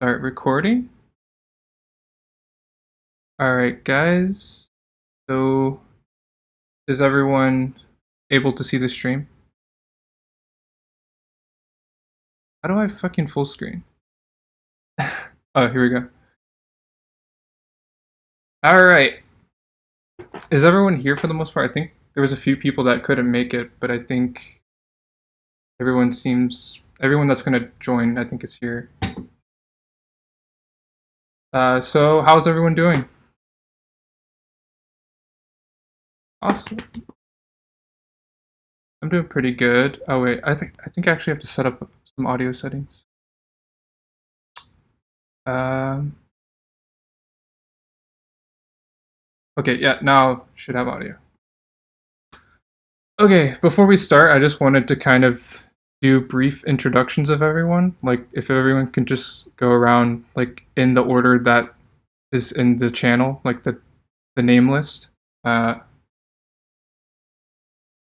Start recording. All right, guys. So, is everyone able to see the stream? How do I fucking full screen? Oh, here we go. All right. Is everyone here for the most part? I think there was a few people that couldn't make it, but I think everyone that's gonna join, I think is here. So how's everyone doing? Awesome. I'm doing pretty good. Oh wait, I think I actually have to set up some audio settings. Um. Okay, yeah, now should have audio. Okay, before we start, I just wanted to kind of do brief introductions of everyone. Like, if everyone can just go around, like, in the order that is in the channel, like the name list. Uh,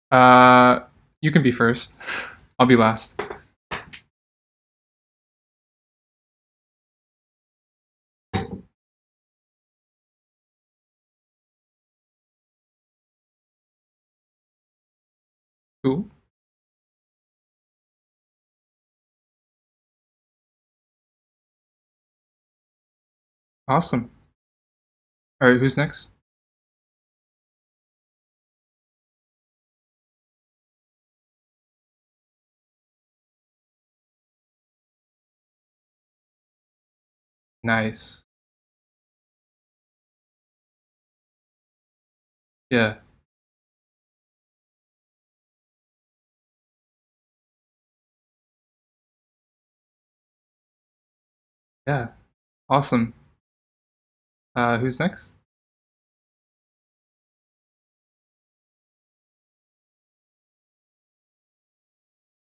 uh, you can be first. I'll be last. Cool. Awesome. All right, who's next? Nice. Yeah. Yeah. Awesome. Who's next?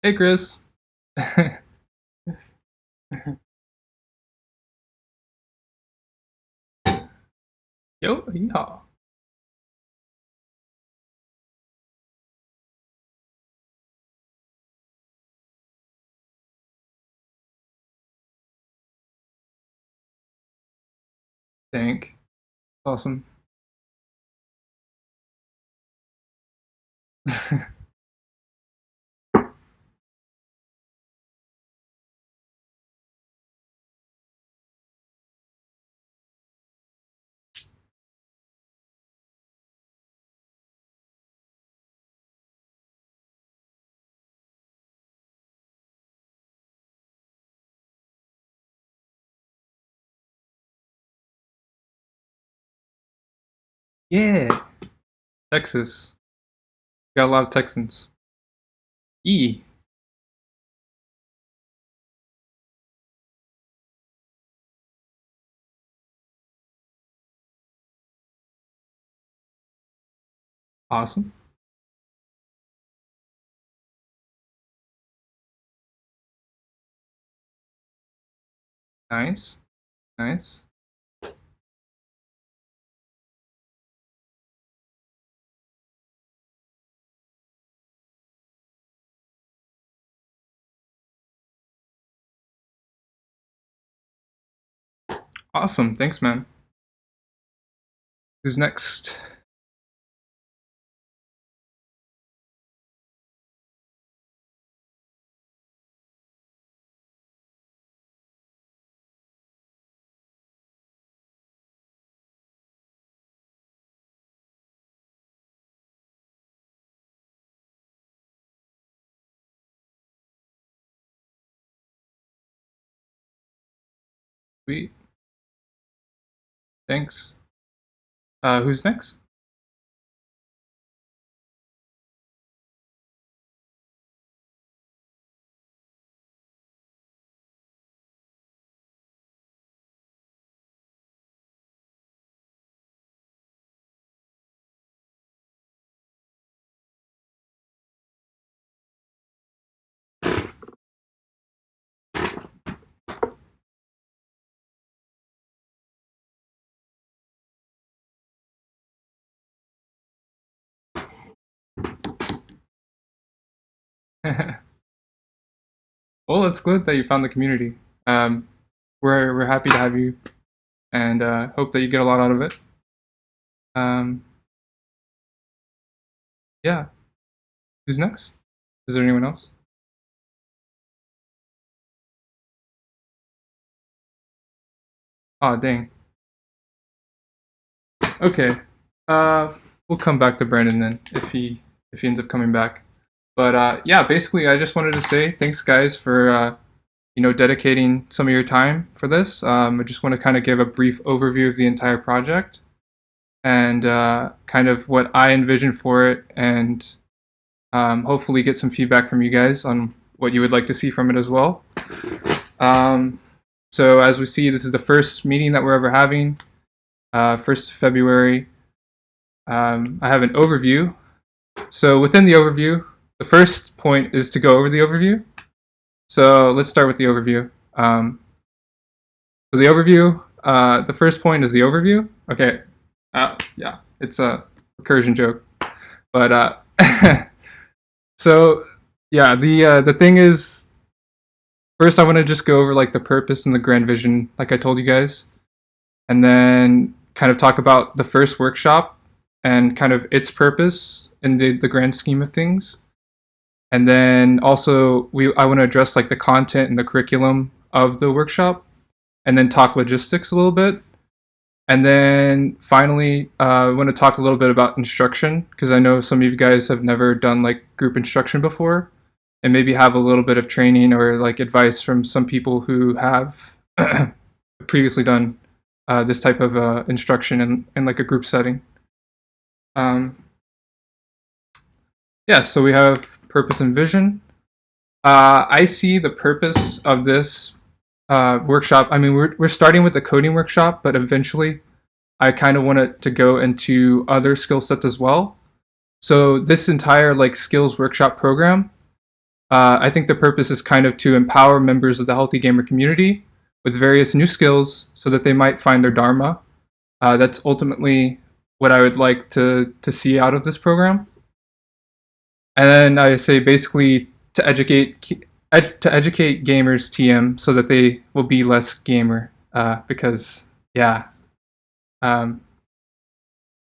Hey, Chris. Yo, yeehaw. Thank. Awesome. Yeah. Texas. Got a lot of Texans. E. Awesome. Nice. Nice. Awesome. Thanks, man. Who's next? Sweet. Thanks. Who's next? Well, it's good that you found the community. we're happy to have you, and hope that you get a lot out of it. Um, yeah. Who's next? Is there anyone else? Oh, dang. Okay. Uh, we'll come back to Brandon then if he ends up coming back. But yeah, basically, I just wanted to say thanks, guys, for dedicating some of your time for this. I just want to kind of give a brief overview of the entire project and kind of what I envision for it, and hopefully get some feedback from you guys on what you would like to see from it as well. Um, so as we see, this is the first meeting that we're ever having. 1st of February. I have an overview. So within the overview, the first point is to go over the overview. So let's start with the overview. So the overview, the first point is the overview. Okay, yeah, it's a recursion joke. But so yeah, the thing is, first I want to just go over like the purpose and the grand vision, like I told you guys, and then kind of talk about the first workshop and kind of its purpose in the grand scheme of things. And then also I want to address like the content and the curriculum of the workshop, and then talk logistics a little bit. And then finally, I want to talk a little bit about instruction, because I know some of you guys have never done like group instruction before, and maybe have a little bit of training or like advice from some people who have previously done this type of instruction in like a group setting. Yeah, so we have purpose and vision. I see the purpose of this workshop. I mean, we're starting with the coding workshop, but eventually I kind of want it to go into other skill sets as well. So this entire like skills workshop program, I think the purpose is kind of to empower members of the Healthy Gamer community with various new skills so that they might find their dharma. That's ultimately what I would like to see out of this program. And then I say basically to educate gamers TM so that they will be less gamer, because yeah, some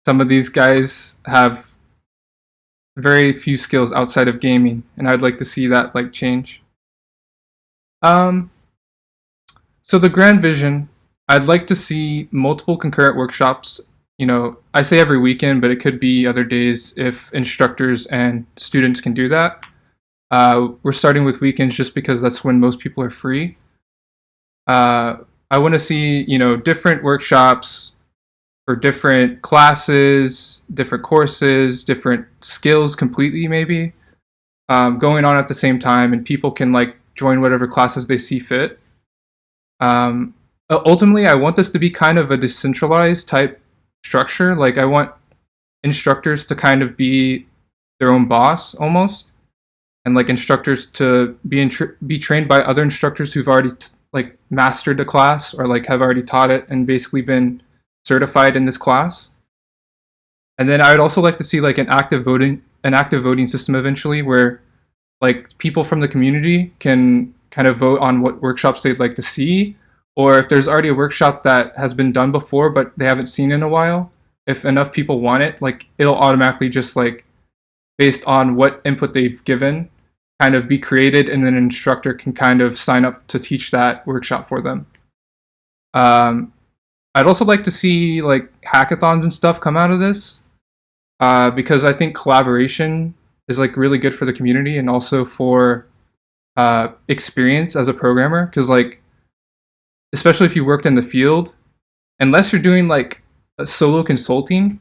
of these guys have very few skills outside of gaming, and I'd like to see that like change. So the grand vision, I'd like to see multiple concurrent workshops. I say every weekend, but it could be other days if instructors and students can do that. We're starting with weekends just because that's when most people are free. I want to see, different workshops for different classes, different courses, different skills completely maybe, going on at the same time, and people can like join whatever classes they see fit. Ultimately, I want this to be kind of a decentralized type structure. Like I want instructors to kind of be their own boss almost, and like instructors to be trained by other instructors who've already like mastered the class or like have already taught it and basically been certified in this class. And then I would also like to see like an active voting system eventually, where like people from the community can kind of vote on what workshops they'd like to see, or if there's already a workshop that has been done before but they haven't seen in a while, if enough people want it, like it'll automatically just like based on what input they've given kind of be created, and then an instructor can kind of sign up to teach that workshop for them. I'd also like to see like hackathons and stuff come out of this, because I think collaboration is like really good for the community and also for experience as a programmer, because like especially if you worked in the field, unless you're doing like a solo consulting,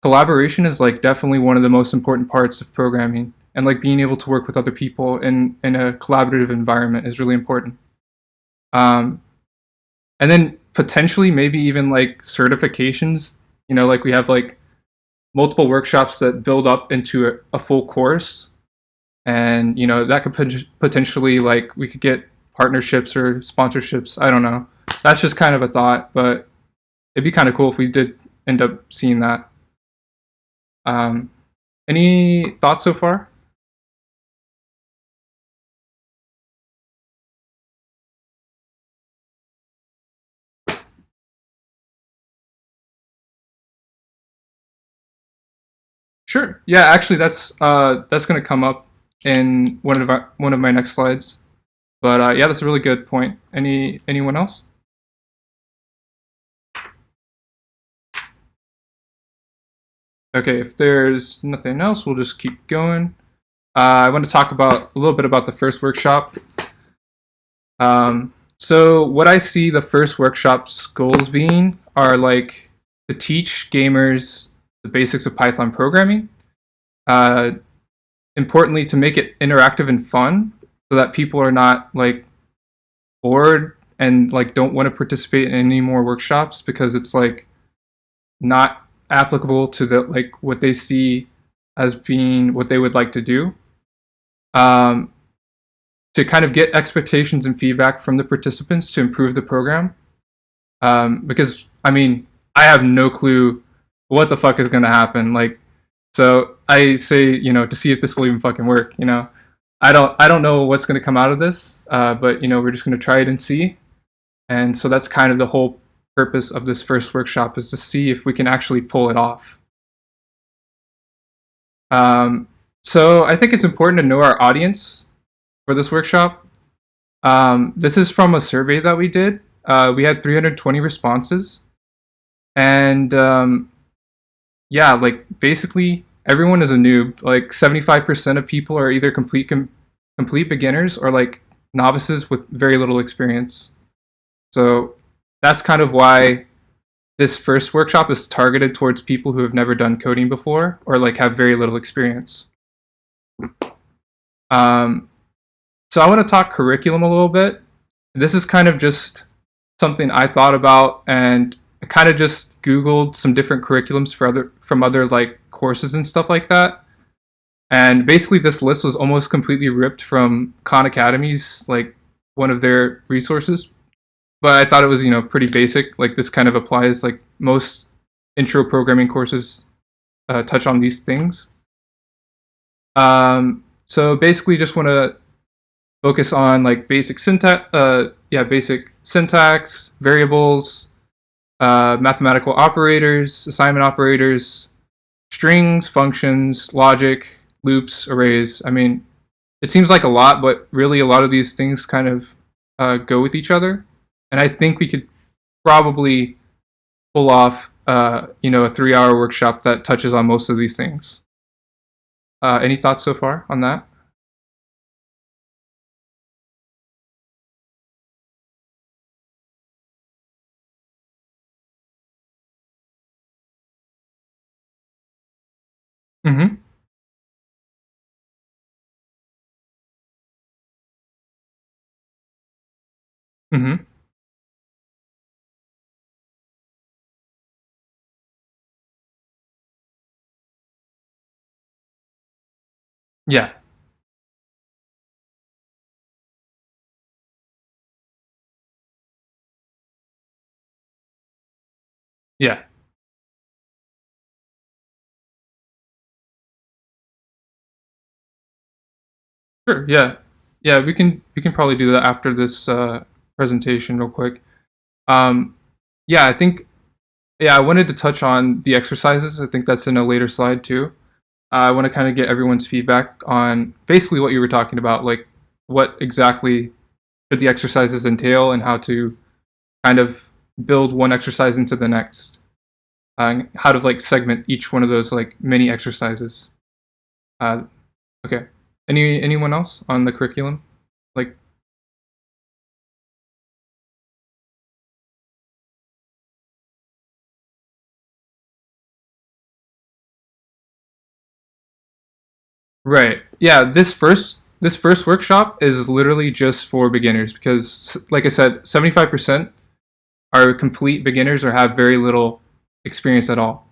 collaboration is like definitely one of the most important parts of programming, and like being able to work with other people in a collaborative environment is really important. And then potentially maybe even like certifications, like we have like multiple workshops that build up into a full course, and that could potentially like we could get partnerships or sponsorships. I don't know, that's just kind of a thought, but it'd be kind of cool if we did end up seeing that. Any thoughts so far? Sure. Yeah, actually, that's going to come up in one of my next slides. But yeah, that's a really good point. Anyone else? Okay, if there's nothing else, we'll just keep going. I want to talk about a little bit about the first workshop. So what I see the first workshop's goals being are like to teach gamers the basics of Python programming. Uh, Importantly, to make it interactive and fun, so that people are not like bored and like don't want to participate in any more workshops because it's like not applicable to the like what they see as being what they would like to do. Um, to kind of get expectations and feedback from the participants to improve the program. Because I mean, I have no clue what the fuck is going to happen. Like, so I say, to see if this will even fucking work. I don't know what's going to come out of this, but we're just going to try it and see. And so that's kind of the whole purpose of this first workshop, is to see if we can actually pull it off. So I think it's important to know our audience for this workshop. This is from a survey that we did. We had 320 responses, and yeah, like basically everyone is a noob. Like 75% of people are either complete beginners or like novices with very little experience. So that's kind of why this first workshop is targeted towards people who have never done coding before or like have very little experience. So I want to talk curriculum a little bit. This is kind of just something I thought about, and I kind of just Googled some different curriculums from other like courses and stuff like that. And basically this list was almost completely ripped from Khan Academy's, like one of their resources. But I thought it was, pretty basic. Like this kind of applies, like most intro programming courses touch on these things. So basically just want to focus on like basic syntax, variables, mathematical operators, assignment operators, strings, functions, logic, loops, arrays. I mean, it seems like a lot, but really a lot of these things kind of go with each other. And I think we could probably pull off, a 3-hour workshop that touches on most of these things. Any thoughts so far on that? Mm-hmm. Mm-hmm. Yeah. Yeah. Sure. Yeah. Yeah. We can probably do that after this presentation, real quick. Um, yeah. I think. Yeah. I wanted to touch on the exercises. I think that's in a later slide too. I want to kind of get everyone's feedback on basically what you were talking about, like what exactly should the exercises entail and how to kind of build one exercise into the next. How to like segment each one of those like mini exercises. Uh, okay. Anyone else on the curriculum? Like, right. Yeah, this first workshop is literally just for beginners because like I said, 75% are complete beginners or have very little experience at all.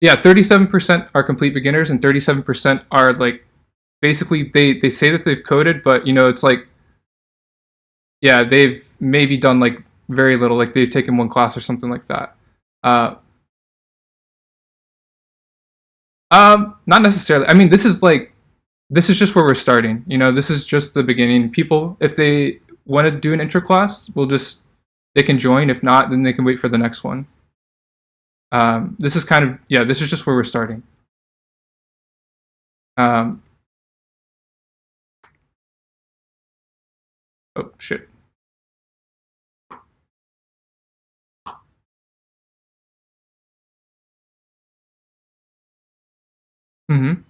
Yeah, 37% are complete beginners and 37% are like basically they say that they've coded, but it's like yeah, they've maybe done like very little, like they've taken one class or something like that. Uh, not necessarily. I mean, this is just where we're starting. This is just the beginning. People, if they want to do an intro class, they can join. If not, then they can wait for the next one. This is kind of, yeah, this is just where we're starting. Um, oh shit. Mm-hmm.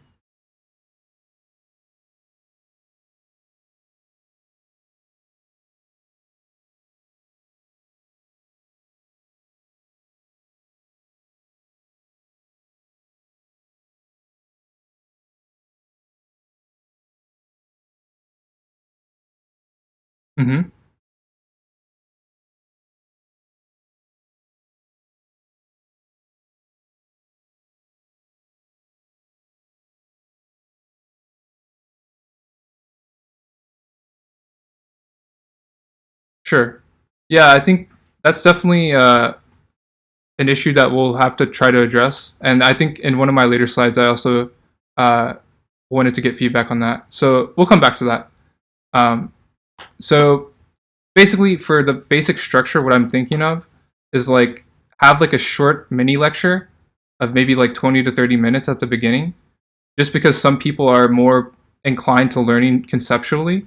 Mm-hmm. Sure. Yeah, I think that's definitely an issue that we'll have to try to address. And I think in one of my later slides, I also uh, wanted to get feedback on that. So we'll come back to that. Um, so basically, for the basic structure, what I'm thinking of is like have like a short mini lecture of maybe like 20 to 30 minutes at the beginning, just because some people are more inclined to learning conceptually.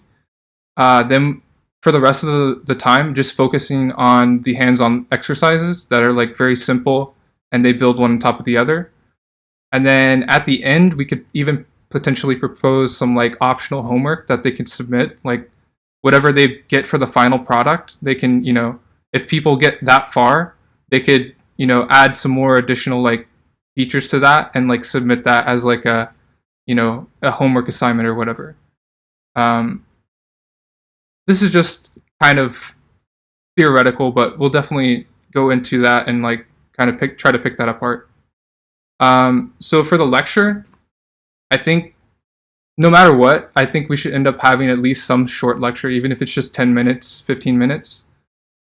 Then for the rest of the time, just focusing on the hands-on exercises that are like very simple and they build one on top of the other. And then at the end, we could even potentially propose some like optional homework that they can submit, like whatever they get for the final product. They can, if people get that far, they could, add some more additional like features to that and like submit that as like a homework assignment or whatever. Um, this is just kind of theoretical, but we'll definitely go into that and like kind of try to pick that apart. So for the lecture, I think no matter what, I think we should end up having at least some short lecture, even if it's just 10 minutes, 15 minutes,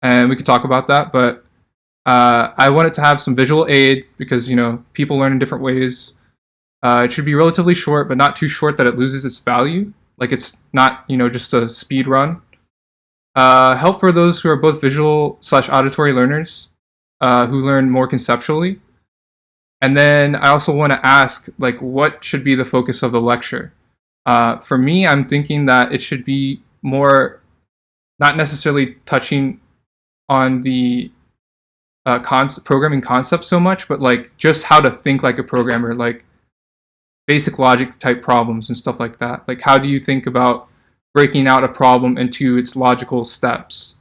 and we could talk about that. But I want it to have some visual aid because people learn in different ways. It should be relatively short, but not too short that it loses its value. Like it's not just a speed run. Help for those who are both visual slash auditory learners who learn more conceptually. And then I also want to ask, like, what should be the focus of the lecture? For me, I'm thinking that it should be more not necessarily touching on the programming concept so much, but like just how to think like a programmer, like basic logic type problems and stuff like that. Like, how do you think about breaking out a problem into its logical steps?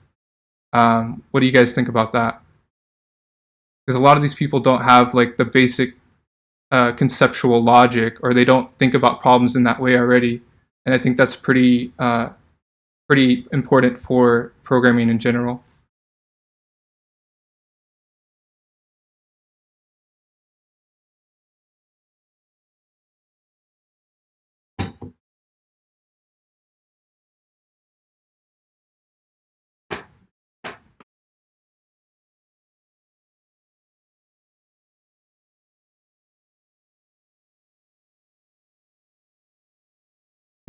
What do you guys think about that? Because a lot of these people don't have like the basic conceptual logic, or they don't think about problems in that way already. And I think that's pretty important for programming in general.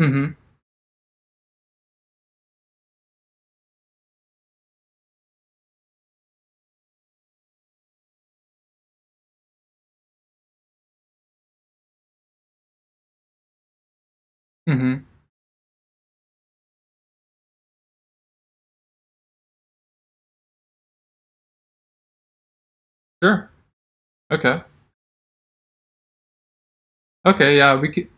Mm-hmm. Mm-hmm. Sure. Okay. Okay. Yeah, we could.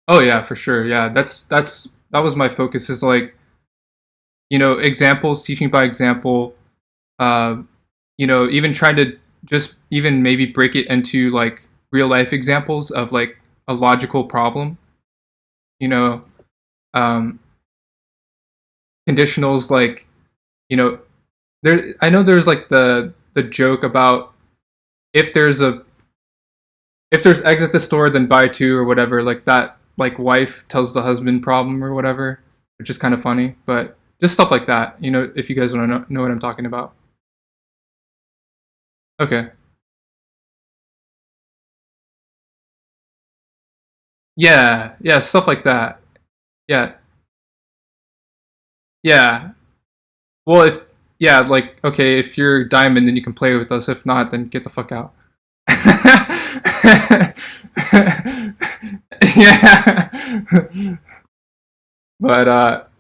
Oh yeah, for sure. Yeah, that was my focus. Is like examples, teaching by example. Uh, even trying to just even maybe break it into like real life examples of like a logical problem. You know, um, conditionals like you know there. I know there's like the joke about if there's a if there's eggs at the store, then buy two or whatever. Like that, like wife tells the husband problem or whatever, which is kind of funny. But just stuff like that. If you guys want to know what I'm talking about. Okay. Yeah. Yeah. Stuff like that. Yeah. Yeah. Well, if yeah, like okay, if you're diamond, then you can play with us. If not, then get the fuck out. Yeah. But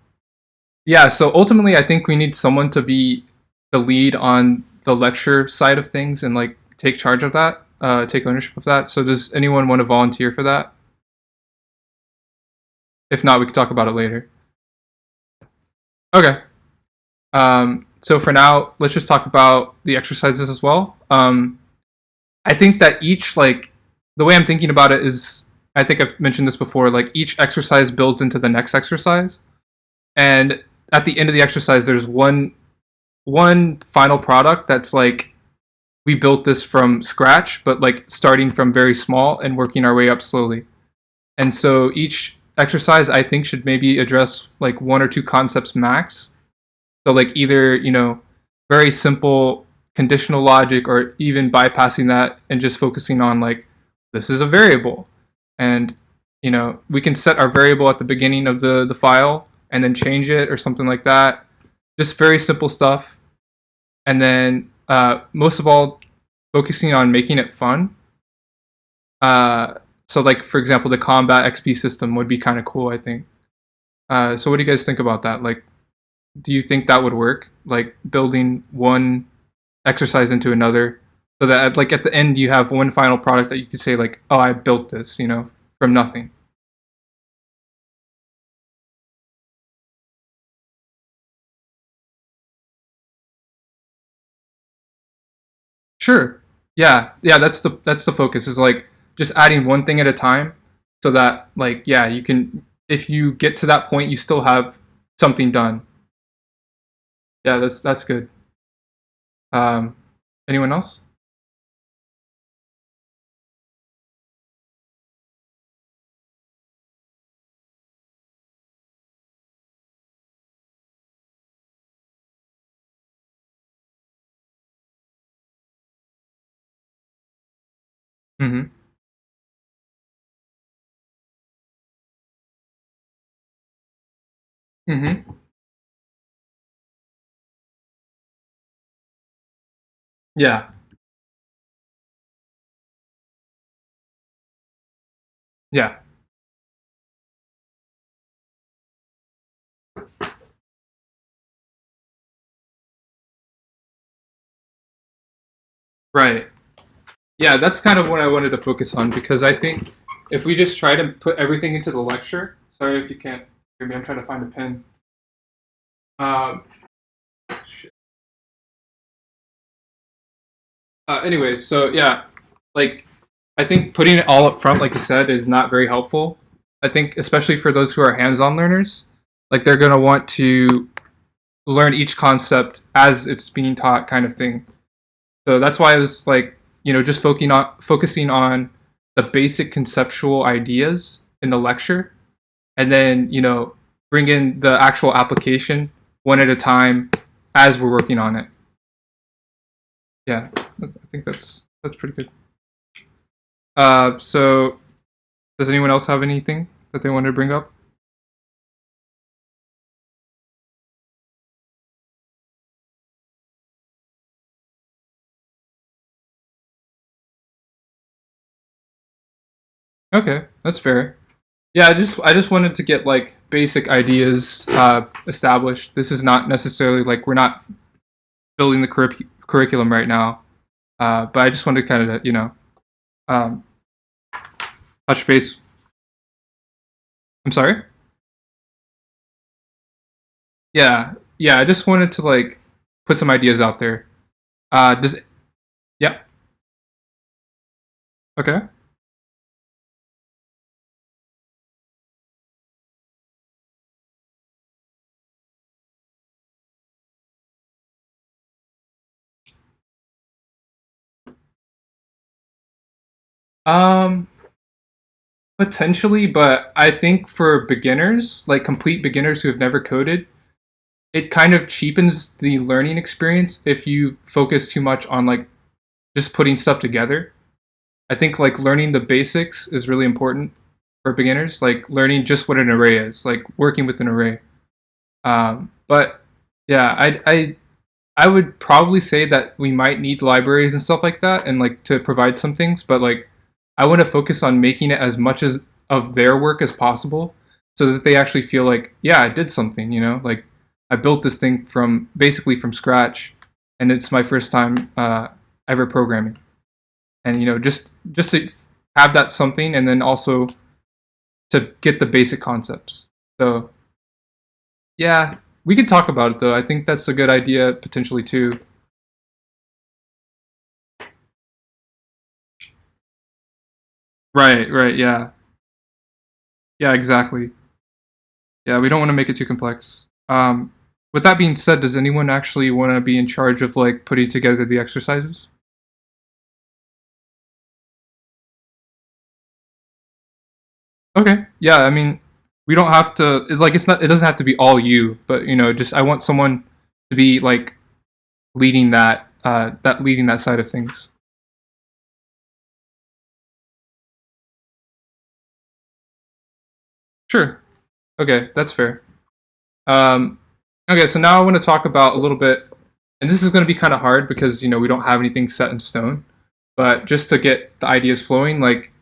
yeah, so ultimately I think we need someone to be the lead on the lecture side of things and like take charge of that, take ownership of that. So does anyone want to volunteer for that? If not, we can talk about it later. Okay. So for now, let's just talk about the exercises as well. I think that each like the way I'm thinking about it is I think I've mentioned this before. Like each exercise builds into the next exercise, and at the end of the exercise, there's one final product that's like we built this from scratch, but like starting from very small and working our way up slowly. And so each exercise I think should maybe address like one or two concepts max. So like either, very simple conditional logic or even bypassing that and just focusing on like this is a variable. And we can set our variable at the beginning of the file and then change it or something like that. Just very simple stuff. And then most of all focusing on making it fun. So like for example the combat XP system would be kind of cool, I think. So what do you guys think about that? Like do you think that would work? Like building one exercise into another, so that like at the end you have one final product that you could say like, oh, I built this, from nothing. Sure. Yeah, yeah. That's the focus. Is like just adding one thing at a time, so that like yeah, you can. If you get to that point, you still have something done. Yeah, that's good. Um, anyone else? Mm-hmm. Mm-hmm. Yeah. Yeah. Right. Yeah, that's kind of what I wanted to focus on because I think if we just try to put everything into the lecture, sorry if you can't hear me, I'm trying to find a pen. Um, shit. Anyways, so yeah, like I think putting it all up front, like you said, is not very helpful. I think especially for those who are hands-on learners, like they're gonna want to learn each concept as it's being taught, kind of thing. So that's why I was like, just focusing on the basic conceptual ideas in the lecture, and then bring in the actual application one at a time as we're working on it. Yeah, I think that's pretty good. So does anyone else have anything that they wanted to bring up? Okay, that's fair. Yeah, I just wanted to get like basic ideas established. This is not necessarily like we're not building the curriculum right now, but I just wanted to kind of um, touch base. I'm sorry. Yeah, yeah. I just wanted to like put some ideas out there. Does yeah. Okay. Um, Potentially, but I think for beginners, like complete beginners who have never coded, it kind of cheapens the learning experience if you focus too much on like just putting stuff together. I think like learning the basics is really important for beginners, like learning just what an array is, like working with an array. But yeah, I would probably say that we might need libraries and stuff like that, and like to provide some things, but like I want to focus on making it as much as of their work as possible, so that they actually feel like, yeah, I did something. Like I built this thing from basically from scratch, and it's my first time ever programming, and just to have that something, and then also to get the basic concepts. So yeah, we could talk about it though. I think that's a good idea potentially too. Right, right, yeah. Yeah, exactly. Yeah, we don't want to make it too complex. With that being said, does anyone actually want to be in charge of like putting together the exercises? Okay. Yeah, I mean, we don't have to. It's like it's not. It doesn't have to be all you, but just I want someone to be like leading that side of things. Sure. Okay, that's fair. Um, okay, so now I want to talk about a little bit, and this is going to be kind of hard because we don't have anything set in stone. But just to get the ideas flowing, like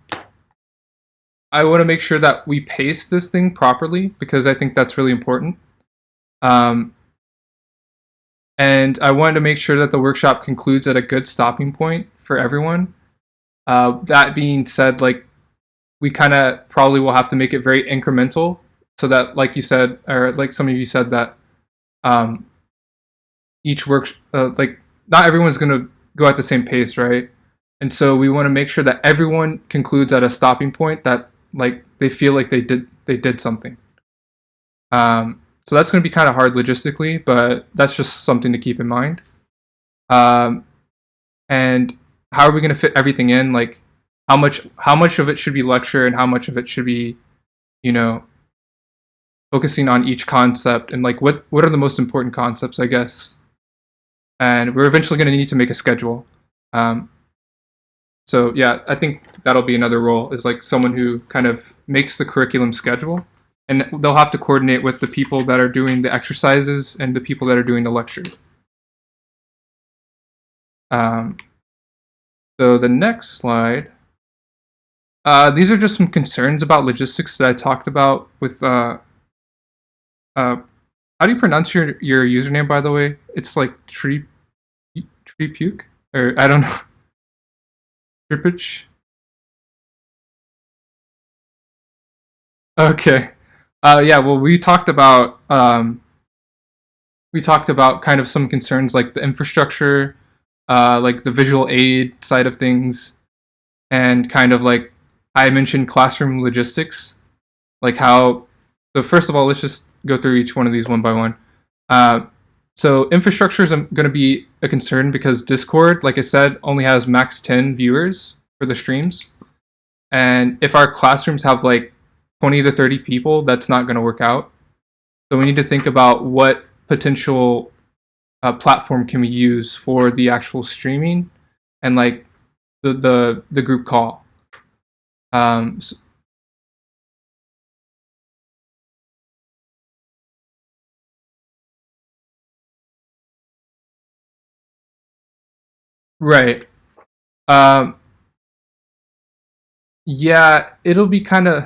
I want to make sure that we pace this thing properly because I think that's really important. Um, and I wanted to make sure that the workshop concludes at a good stopping point for everyone. That being said, like we kind of probably will have to make it very incremental, so that, like you said, or like some of you said, that um, each work, like not everyone's going to go at the same pace, right? And so we want to make sure that everyone concludes at a stopping point that like they feel like they did something. So that's going to be kind of hard logistically, but that's just something to keep in mind. Um, and how are we going to fit everything in? Like how much of it should be lecture and how much of it should be, you know, focusing on each concept, and like what are the most important concepts, I guess. And we're eventually going to need to make a schedule. Um, so yeah, I think that'll be another role, is like someone who kind of makes the curriculum schedule, and they'll have to coordinate with the people that are doing the exercises and the people that are doing the lecture. Um, so the next slide, these are just some concerns about logistics that I talked about with. Uh, how do you pronounce your username, by the way? It's like tree puke, or I don't know, tripage. Okay. Yeah. Well, we talked about kind of some concerns like the infrastructure, like the visual aid side of things, and kind of like I mentioned classroom logistics, like how. So first of all, let's just go through each one of these one by one. Uh, so infrastructure is going to be a concern because Discord, like I said, only has max 10 viewers for the streams, and if our classrooms have like 20 to 30 people, that's not going to work out. So we need to think about what potential platform can we use for the actual streaming and like the group call. S right. Um, yeah, it'll be kind of,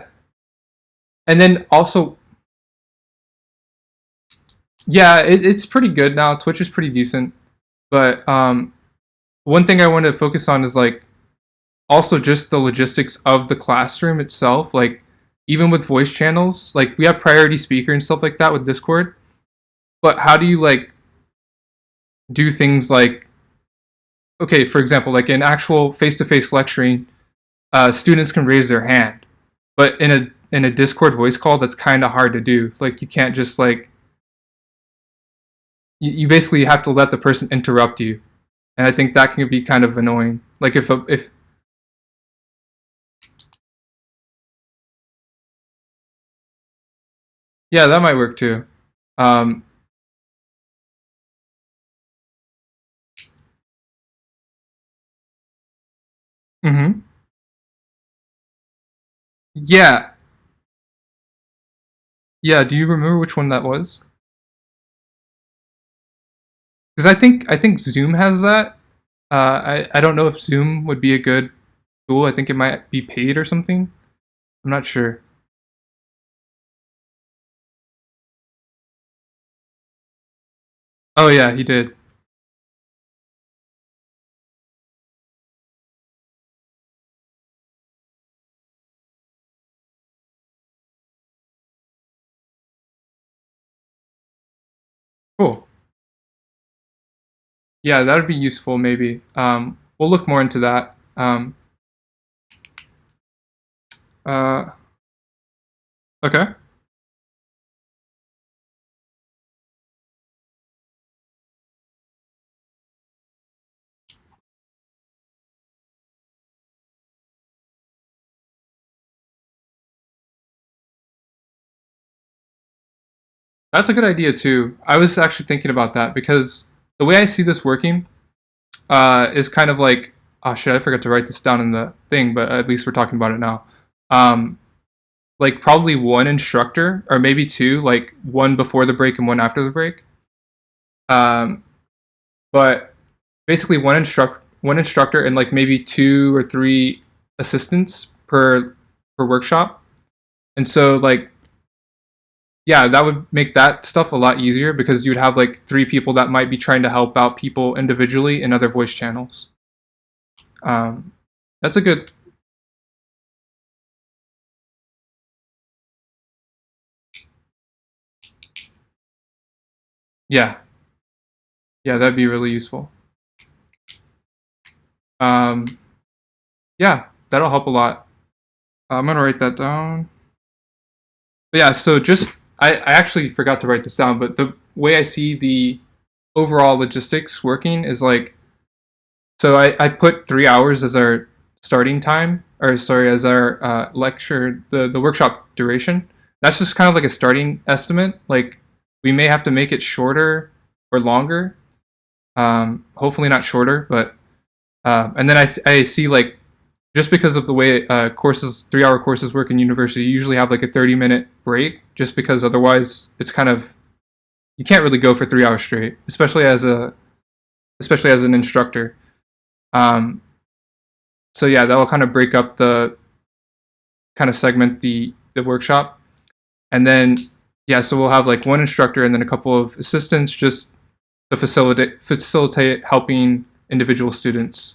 and then also, yeah, it's pretty good now. Twitch is pretty decent, but one thing I want to focus on is like also just the logistics of the classroom itself. Like even with voice channels, like we have priority speaker and stuff like that with Discord. But how do you like do things like, okay, for example, like in actual face-to-face lecturing, students can raise their hand, but in a Discord voice call, that's kind of hard to do. Like you can't just like you basically have to let the person interrupt you, and I think that can be kind of annoying. Like if yeah, that might work too. Um, hmm. Yeah, yeah. Do you remember which one that was? because I think Zoom has that. I don't know if Zoom would be a good tool. I think it might be paid or something. I'm not sure. Oh yeah, he did. Cool. Yeah, that would be useful. Maybe. We'll look more into that. Uh, okay. That's a good idea too. I was actually thinking about that because the way I see this working is kind of like, oh shit, I forgot to write this down in the thing, but at least we're talking about it now. Um, like probably one instructor or maybe two, like one before the break and one after the break. Um, but basically one instructor and like maybe two or three assistants per workshop. And so like yeah, that would make that stuff a lot easier because you'd have like three people that might be trying to help out people individually in other voice channels. Um, that's a good, yeah, yeah, that'd be really useful. Um, yeah, that'll help a lot. I'm gonna write that down. But yeah, so just I actually forgot to write this down, but the way I see the overall logistics working is like, so I put 3 hours as our starting time, or sorry, as our lecture, the workshop duration. That's just kind of like a starting estimate. Like we may have to make it shorter or longer. Hopefully not shorter, but and then I see like just because of the way courses 3 hour courses work in university, you usually have like a 30-minute break, just because otherwise it's kind of you can't really go for 3 hours straight, especially as an instructor. Um, so yeah, that will kind of break up the kind of segment the workshop, and then yeah, so we'll have like one instructor and then a couple of assistants just to facilitate helping individual students,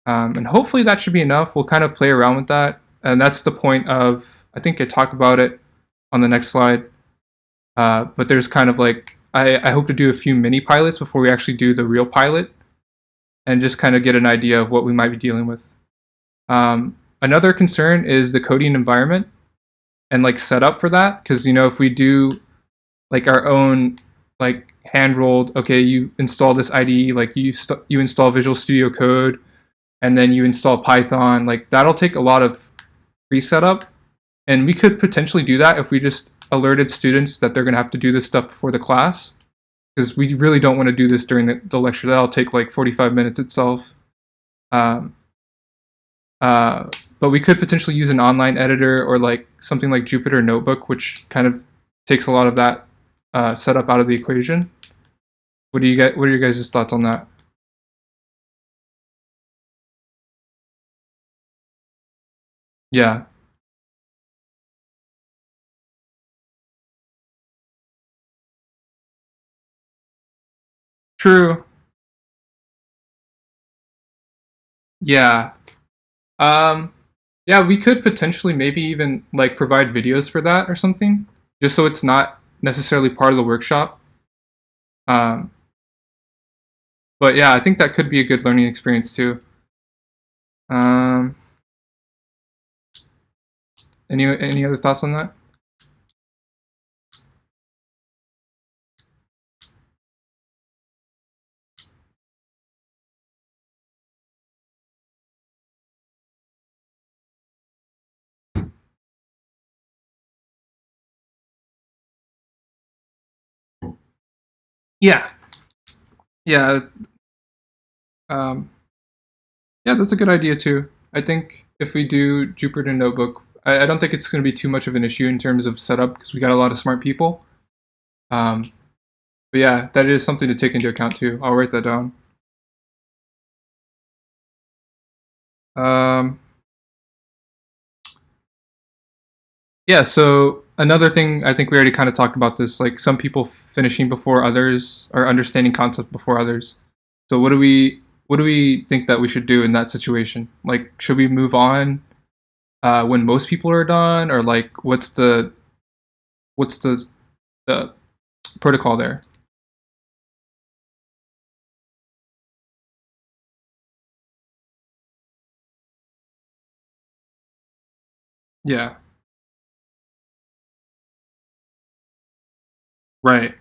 and hopefully that should be enough. We'll kind of play around with that, and that's the point of I think I talk about it on the next slide. But there's kind of like I hope to do a few mini pilots before we actually do the real pilot, and just kind of get an idea of what we might be dealing with. Another concern is the coding environment and like setup for that, because you know if we do like our own like hand rolled, okay, you install this IDE, like you install Visual Studio Code, and then you install Python, like that'll take a lot of pre-setup, and we could potentially do that if we just alerted students that they're going to have to do this stuff before the class, because we really don't want to do this during the lecture. That'll take like 45 minutes itself. Um, uh, but we could potentially use an online editor or like something like Jupyter Notebook, which kind of takes a lot of that setup out of the equation. What do you get? What are your guys' thoughts on that? Yeah, true. Yeah. Um, yeah, we could potentially maybe even like provide videos for that or something, just so it's not necessarily part of the workshop. Um, but yeah, I think that could be a good learning experience too. Um, any other thoughts on that? Yeah, yeah, um, yeah. That's a good idea too. I think if we do Jupyter Notebook, I don't think it's going to be too much of an issue in terms of setup because we got a lot of smart people. Um, But yeah, that is something to take into account too. I'll write that down. Um, yeah. So another thing, I think we already kind of talked about this. Like some people finishing before others, or understanding concepts before others. So what do we think that we should do in that situation? Like, should we move on when most people are done, or like what's the protocol there? Yeah. Right.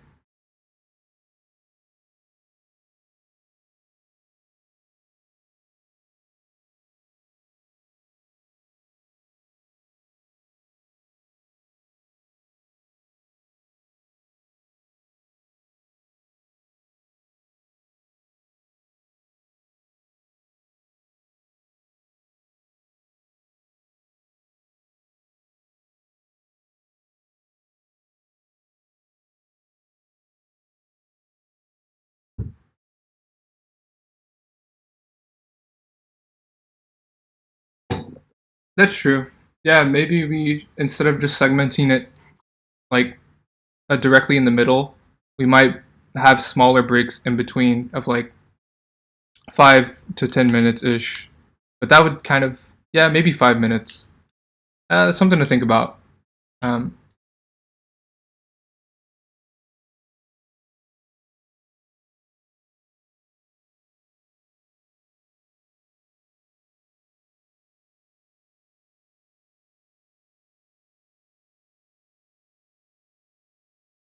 That's true. Yeah, maybe we instead of just segmenting it like directly in the middle, we might have smaller breaks in between of like 5 to 10 minutes ish. But that would kind of yeah maybe 5 minutes. That's something to think about. Um,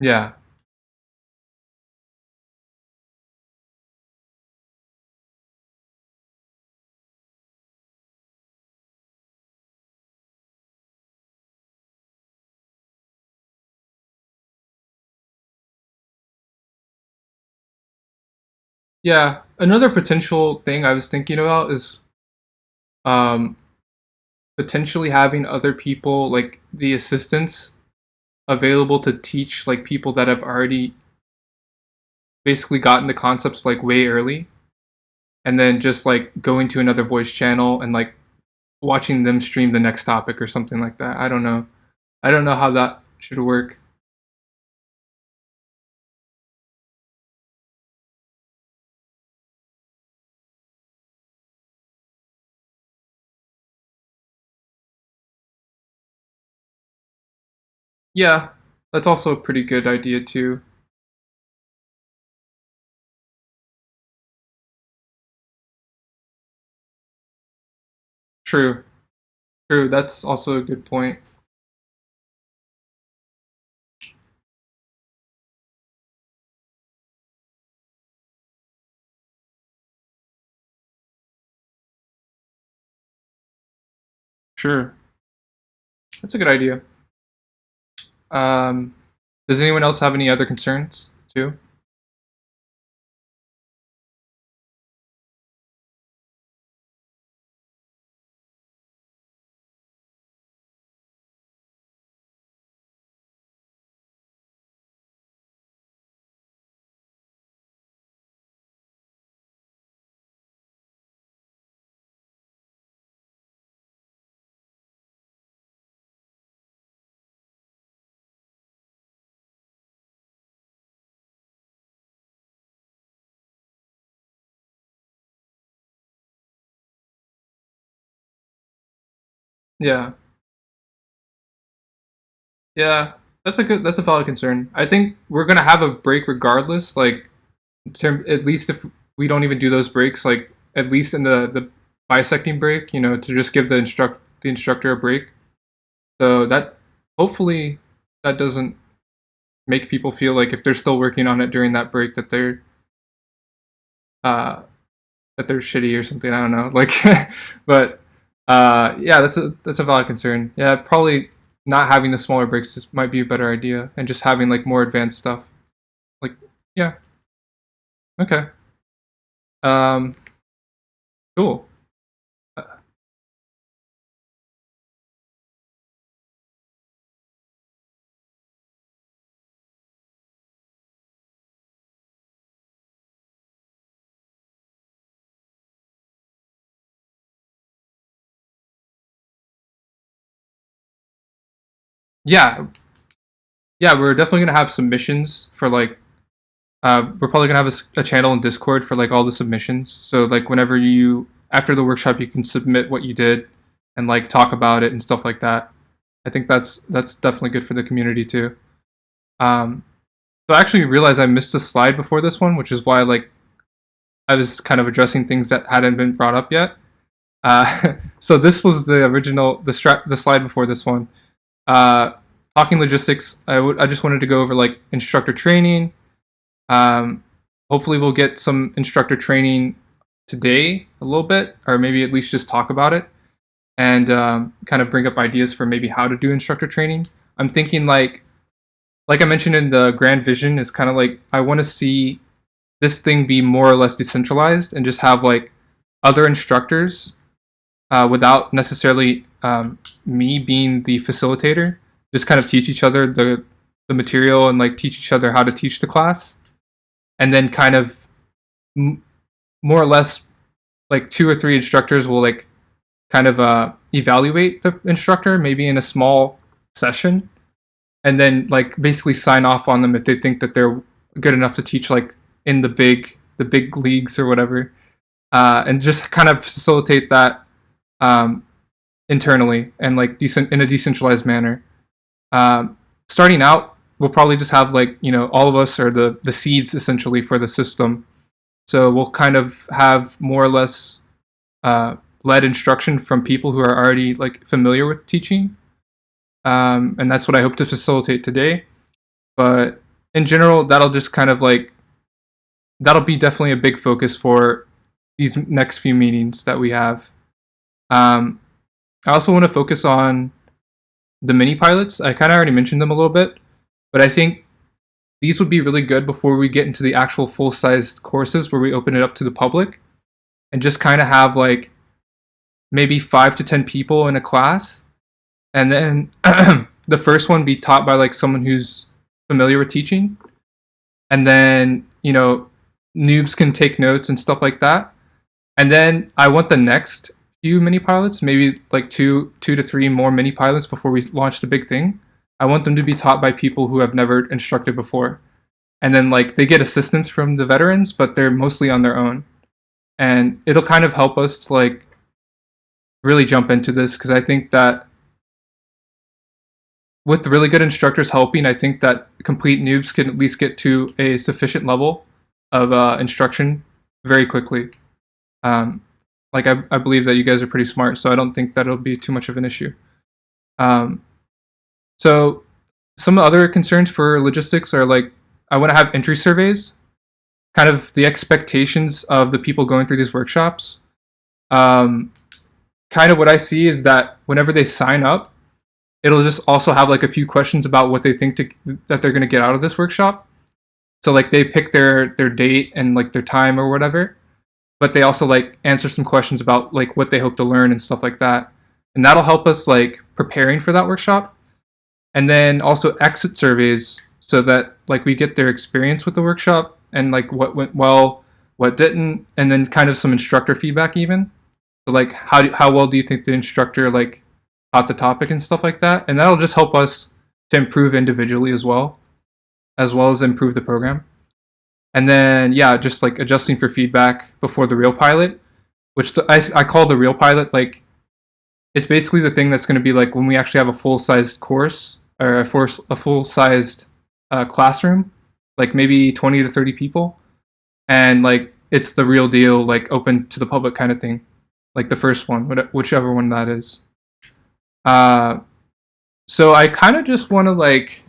yeah, yeah. Another potential thing I was thinking about is um, potentially having other people like the assistants available to teach like people that have already basically gotten the concepts like way early, and then just like going to another voice channel and like watching them stream the next topic or something like that. I don't know. I don't know how that should work. Yeah, that's also a pretty good idea too. True. True. That's also a good point. Sure. That's a good idea. Um, does anyone else have any other concerns too? Yeah. Yeah. That's a valid concern. I think we're gonna have a break regardless, like at least if we don't even do those breaks, like at least in the bisecting break, to just give the instructor a break. So that hopefully that doesn't make people feel like if they're still working on it during that break uh that they're shitty or something. I don't know. Like but yeah, that's a valid concern. Yeah, probably not having the smaller breaks might be a better idea and just having like more advanced stuff. Like yeah, okay. Um cool. Uh, Yeah, yeah, we're definitely gonna have submissions for like we're probably gonna have a channel in Discord for like all the submissions. So like whenever you after the workshop, you can submit what you did and like talk about it and stuff like that. I think that's definitely good for the community too. Um, so I actually realized I missed a slide before this one, which is why like I was kind of addressing things that hadn't been brought up yet. So this was the original the slide before this one. Uh, Talking logistics, I just wanted to go over like instructor training. Um, Hopefully, we'll get some instructor training today a little bit, or maybe at least just talk about it and kind of bring up ideas for maybe how to do instructor training. I'm thinking like I mentioned in the grand vision is kind of like I want to see this thing be more or less decentralized and just have like other instructors without necessarily me being the facilitator. Just kind of teach each other the material and like teach each other how to teach the class, and then kind of more or less like two or three instructors will like kind of evaluate the instructor maybe in a small session, and then like basically sign off on them if they think that they're good enough to teach like in the big leagues or whatever, and just kind of facilitate that um, internally and like decent in a decentralized manner. Starting out, we'll probably just have like all of us are the seeds essentially for the system. So we'll kind of have more or less led instruction from people who are already like familiar with teaching, and that's what I hope to facilitate today. But in general, that'll just kind of like that'll be definitely a big focus for these next few meetings that we have. Um, I also want to focus on the mini pilots. I kind of already mentioned them a little bit, but I think these would be really good before we get into the actual full-sized courses where we open it up to the public and just kind of have like maybe 5 to 10 people in a class, and then the first one be taught by like someone who's familiar with teaching, and then noobs can take notes and stuff like that. And then I want the next few mini pilots, maybe like two to three more mini pilots before we launch the big thing. I want them to be taught by people who have never instructed before. And then like they get assistance from the veterans, but they're mostly on their own. And it'll kind of help us to like really jump into this, because I think that with really good instructors helping, I think that complete noobs can at least get to a sufficient level of instruction very quickly. Um, like I believe that you guys are pretty smart, so I don't think that it'll be too much of an issue. Um, so some other concerns for logistics are like I want to have entry surveys, kind of the expectations of the people going through these workshops. Um, Kind of what I see is that whenever they sign up, it'll just also have like a few questions about what they think that they're going to get out of this workshop. So like they pick their date and like their time or whatever, but they also like answer some questions about like what they hope to learn and stuff like that. And that'll help us like preparing for that workshop. And then also exit surveys so that like we get their experience with the workshop and like what went well, what didn't, and then kind of some instructor feedback even. So like how well do you think the instructor like taught the topic and stuff like that? And that'll just help us to improve individually as well as improve the program. And then yeah, just like adjusting for feedback before the real pilot, which I call the real pilot. Like it's basically the thing that's going to be like when we actually have a full-sized course or a full-sized classroom, like maybe 20 to 30 people, and like it's the real deal, like open to the public kind of thing, like the first one, whichever one that is. So I kind of just want to like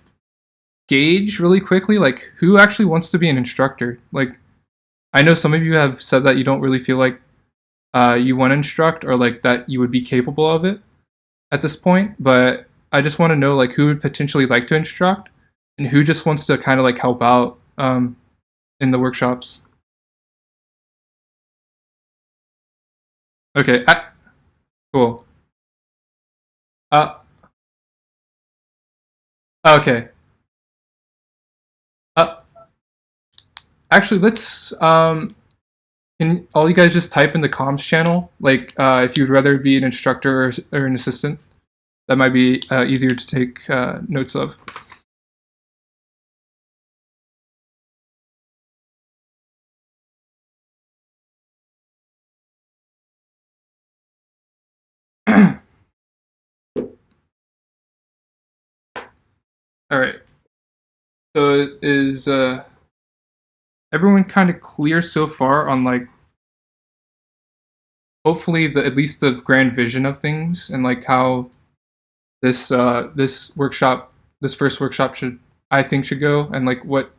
gauge really quickly like who actually wants to be an instructor. Like I know some of you have said that you don't really feel like you want to instruct or like that you would be capable of it at this point, but I just want to know like who would potentially like to instruct and who just wants to kind of like help out in the workshops. Okay, cool. Uh, okay. Uh, Actually, let's can all you guys just type in the comms channel, like if you'd rather be an instructor or an assistant? that might be easier to take notes of. All right. So is everyone kind of clear so far on like hopefully the at least the grand vision of things and like how this workshop, this first workshop should I think should go, and like what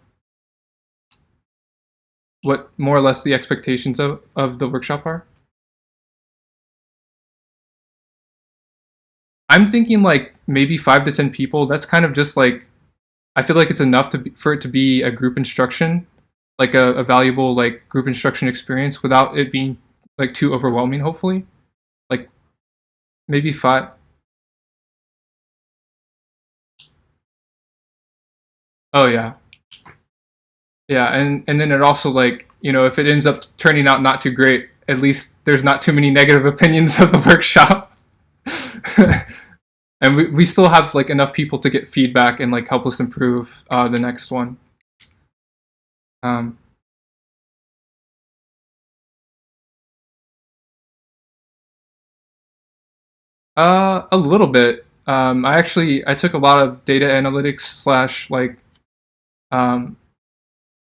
more or less the expectations of the workshop are? I'm thinking like maybe 5 to 10 people. That's kind of just like I feel like it's enough for it to be a group instruction, like a valuable like group instruction experience without it being like too overwhelming. Hopefully, like maybe five. Oh yeah, yeah, and then it also like if it ends up turning out not too great, at least there's not too many negative opinions of the workshop. And we still have like enough people to get feedback and like help us improve the next one. Um, a little bit. I took a lot of data analytics slash like um,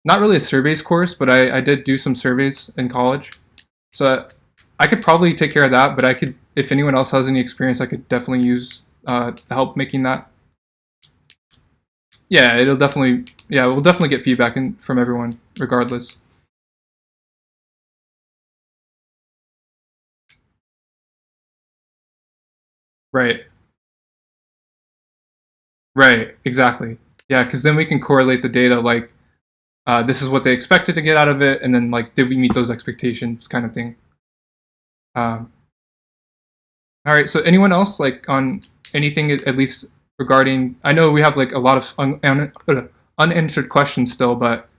not really a surveys course, but I did do some surveys in college, so I could probably take care of that. But I could, if anyone else has any experience, I could definitely use help making that. Yeah, it'll definitely. Yeah, we'll definitely get feedback from everyone, regardless. Right. Right. Exactly. Yeah, because then we can correlate the data. Like, this is what they expected to get out of it, and then like, did we meet those expectations, kind of thing. Um, all right. So, anyone else like on anything at least regarding? I know we have like a lot of unanswered questions still, but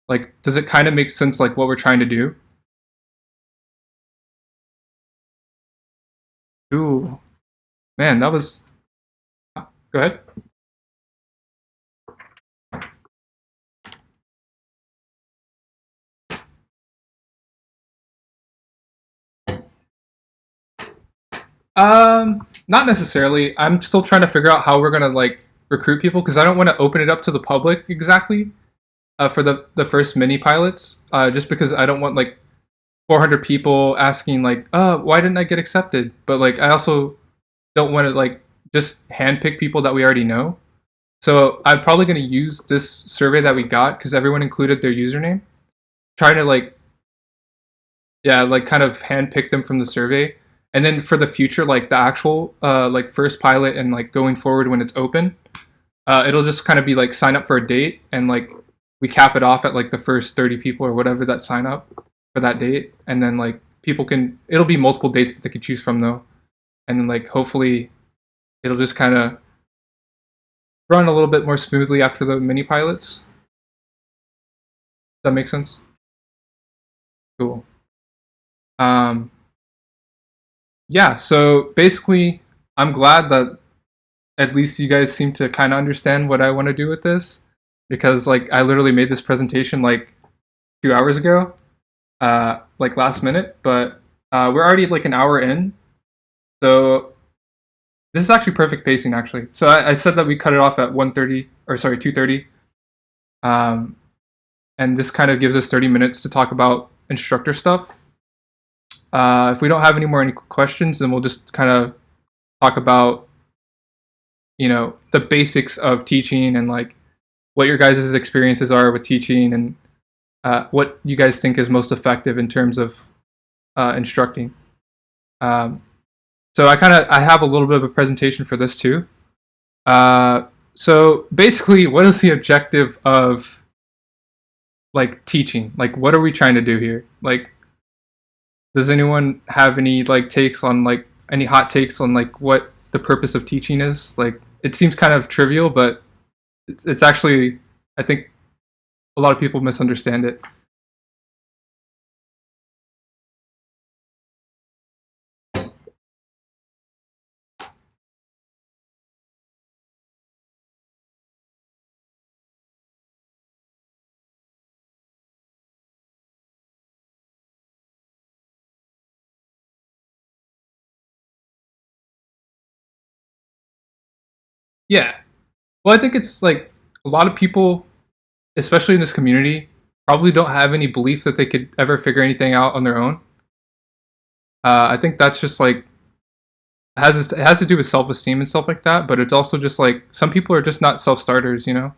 like, does it kind of make sense like what we're trying to do? Ooh, man, that was. Go ahead. Not necessarily. I'm still trying to figure out how we're gonna like recruit people because I don't want to open it up to the public exactly for the first mini pilots. Just because I don't want like 400 people asking like, why didn't I get accepted? But like, I also don't want to like just handpick people that we already know. So I'm probably going to use this survey that we got because everyone included their username. Trying to like, yeah, like kind of handpick them from the survey. And then for the future, like the actual like first pilot and like going forward when it's open, it'll just kind of be like sign up for a date and like we cap it off at like the first 30 people or whatever that sign up for that date, and then like people can it'll be multiple dates that they can choose from though, and then like hopefully it'll just kind of run a little bit more smoothly after the mini pilots. Does that make sense? Cool. Um, yeah. So basically, I'm glad that at least you guys seem to kind of understand what I want to do with this, because like I literally made this presentation like 2 hours ago, like last minute, but we're already like an hour in, so this is actually perfect pacing actually. So I said that we cut it off at 1:30 or sorry 2:30, um, and this kind of gives us 30 minutes to talk about instructor stuff. If we don't have any questions, then we'll just kind of talk about the basics of teaching and like what your guys' experiences are with teaching and what you guys think is most effective in terms of instructing. Um, so I have a little bit of a presentation for this too. So basically, what is the objective of like teaching? Like, what are we trying to do here? Like, does anyone have any like takes on like any hot takes on like what the purpose of teaching is? Like, it seems kind of trivial, but it's actually I think a lot of people misunderstand it. Yeah. Well, I think it's like a lot of people, especially in this community, probably don't have any belief that they could ever figure anything out on their own. I think that's just like it has to do with self esteem and stuff like that. But it's also just like some people are just not self starters. You know,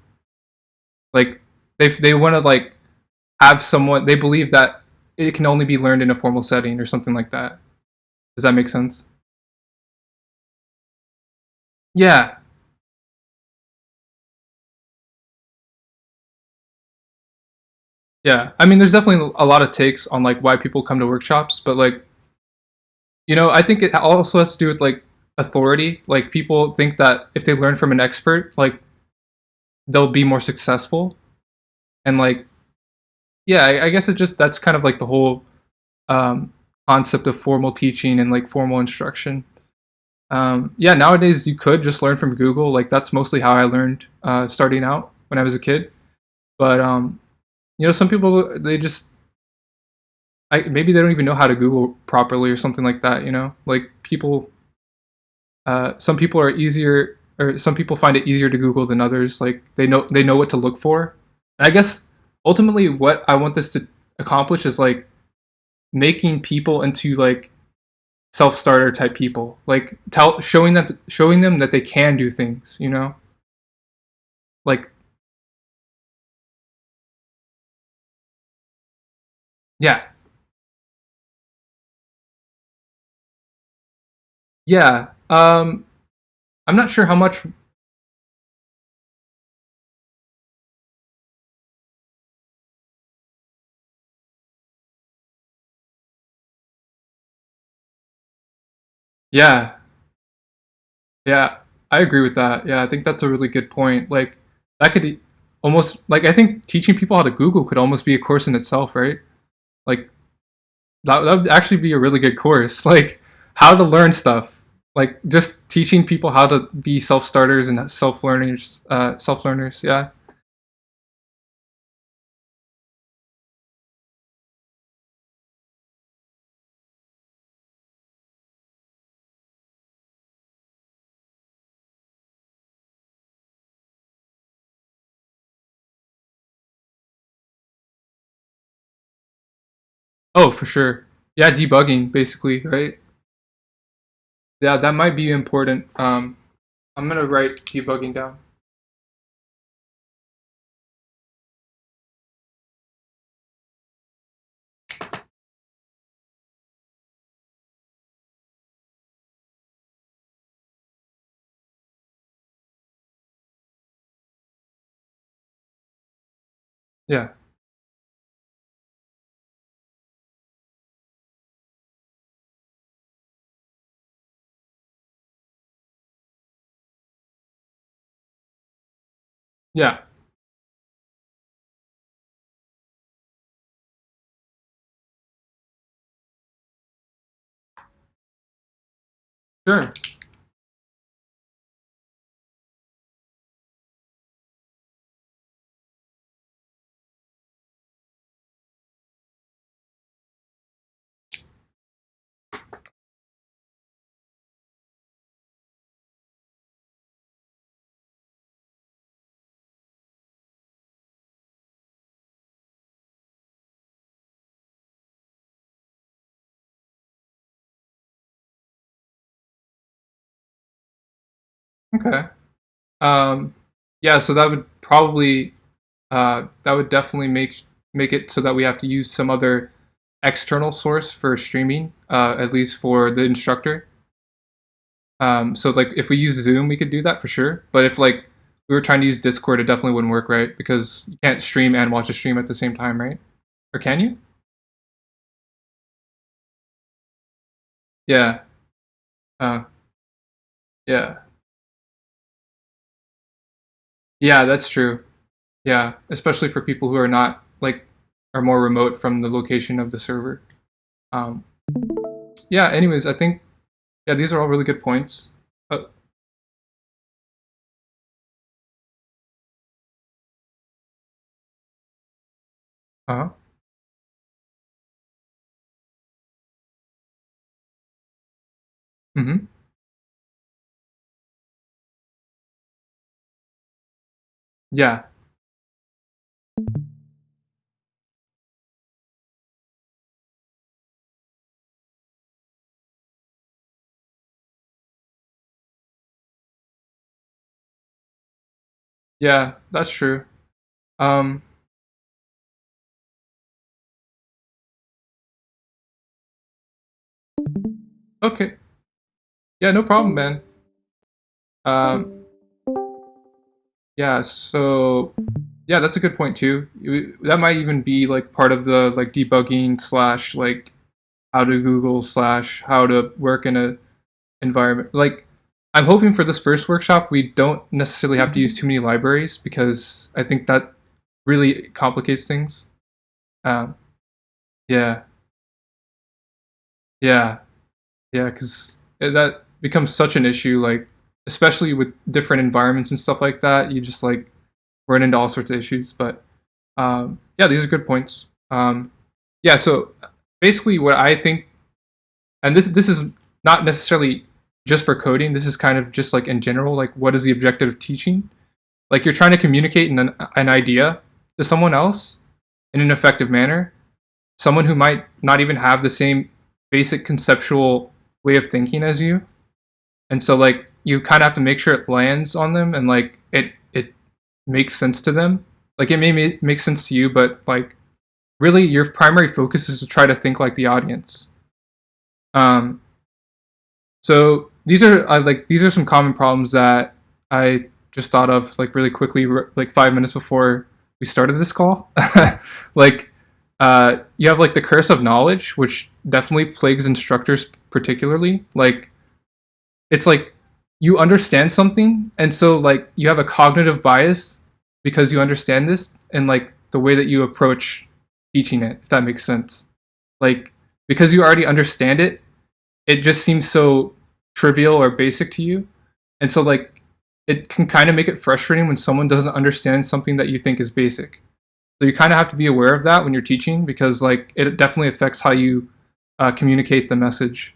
like they want to like have someone they believe that it can only be learned in a formal setting or something like that. Does that make sense? Yeah, yeah. I mean, there's definitely a lot of takes on like why people come to workshops, but like I think it also has to do with like authority. Like people think that if they learn from an expert, like they'll be more successful, and like yeah, I guess it just that's kind of like the whole um, concept of formal teaching and like formal instruction. Yeah, nowadays you could just learn from Google. Like that's mostly how I learned starting out when I was a kid. But some people they just maybe they don't even know how to Google properly or something like that. Like people, some people are easier, or some people find it easier to Google than others. Like they know what to look for. And I guess ultimately what I want this to accomplish is like making people into like self-starter type people, like showing them that they can do things, like yeah, yeah. I'm not sure how much. Yeah, yeah, I agree with that. Yeah, I think that's a really good point. Like that could almost like I think teaching people how to Google could almost be a course in itself, right? Like that would actually be a really good course. Like how to learn stuff. Like just teaching people how to be self starters and self learners. Yeah. Oh, for sure. Yeah, debugging basically, right? Yeah, that might be important. I'm gonna write debugging down. Yeah, yeah, sure. Okay. Um, yeah, so that would definitely make it so that we have to use some other external source for streaming, at least for the instructor. So like if we use Zoom, we could do that for sure. But if like we were trying to use Discord, it definitely wouldn't work, right? Because you can't stream and watch a stream at the same time, right? Or can you? Yeah. Uh, yeah. Yeah, that's true. Yeah, especially for people who are not like are more remote from the location of the server. Um, yeah. Anyways, I think yeah, these are all really good points. Uh huh. Mm-hmm. Yeah. Yeah, that's true. Um, okay. Yeah, no problem, man. Um, yeah, so yeah, that's a good point too. That might even be like part of the like debugging slash like how to Google slash how to work in a environment. Like, I'm hoping for this first workshop we don't necessarily have to use too many libraries because I think that really complicates things. Um, yeah, yeah, yeah, because that becomes such an issue. Like, especially with different environments and stuff like that, you just like run into all sorts of issues. But yeah, these are good points. Yeah, so basically, what I think, and this is not necessarily just for coding. This is kind of just like in general, like what is the objective of teaching? Like you're trying to communicate an idea to someone else in an effective manner, someone who might not even have the same basic conceptual way of thinking as you. And so like you kind of have to make sure it lands on them and like it makes sense to them. Like it may make sense to you, but like really your primary focus is to try to think like the audience. Um, so these are some common problems that I just thought of like really quickly, like 5 minutes before we started this call. Like, you have like the curse of knowledge, which definitely plagues instructors particularly. Like, it's like you understand something, and so like you have a cognitive bias because you understand this, and like the way that you approach teaching it, if that makes sense. Like, because you already understand it, it just seems so trivial or basic to you. And so like it can kind of make it frustrating when someone doesn't understand something that you think is basic. So you kind of have to be aware of that when you're teaching because like it definitely affects how you communicate the message.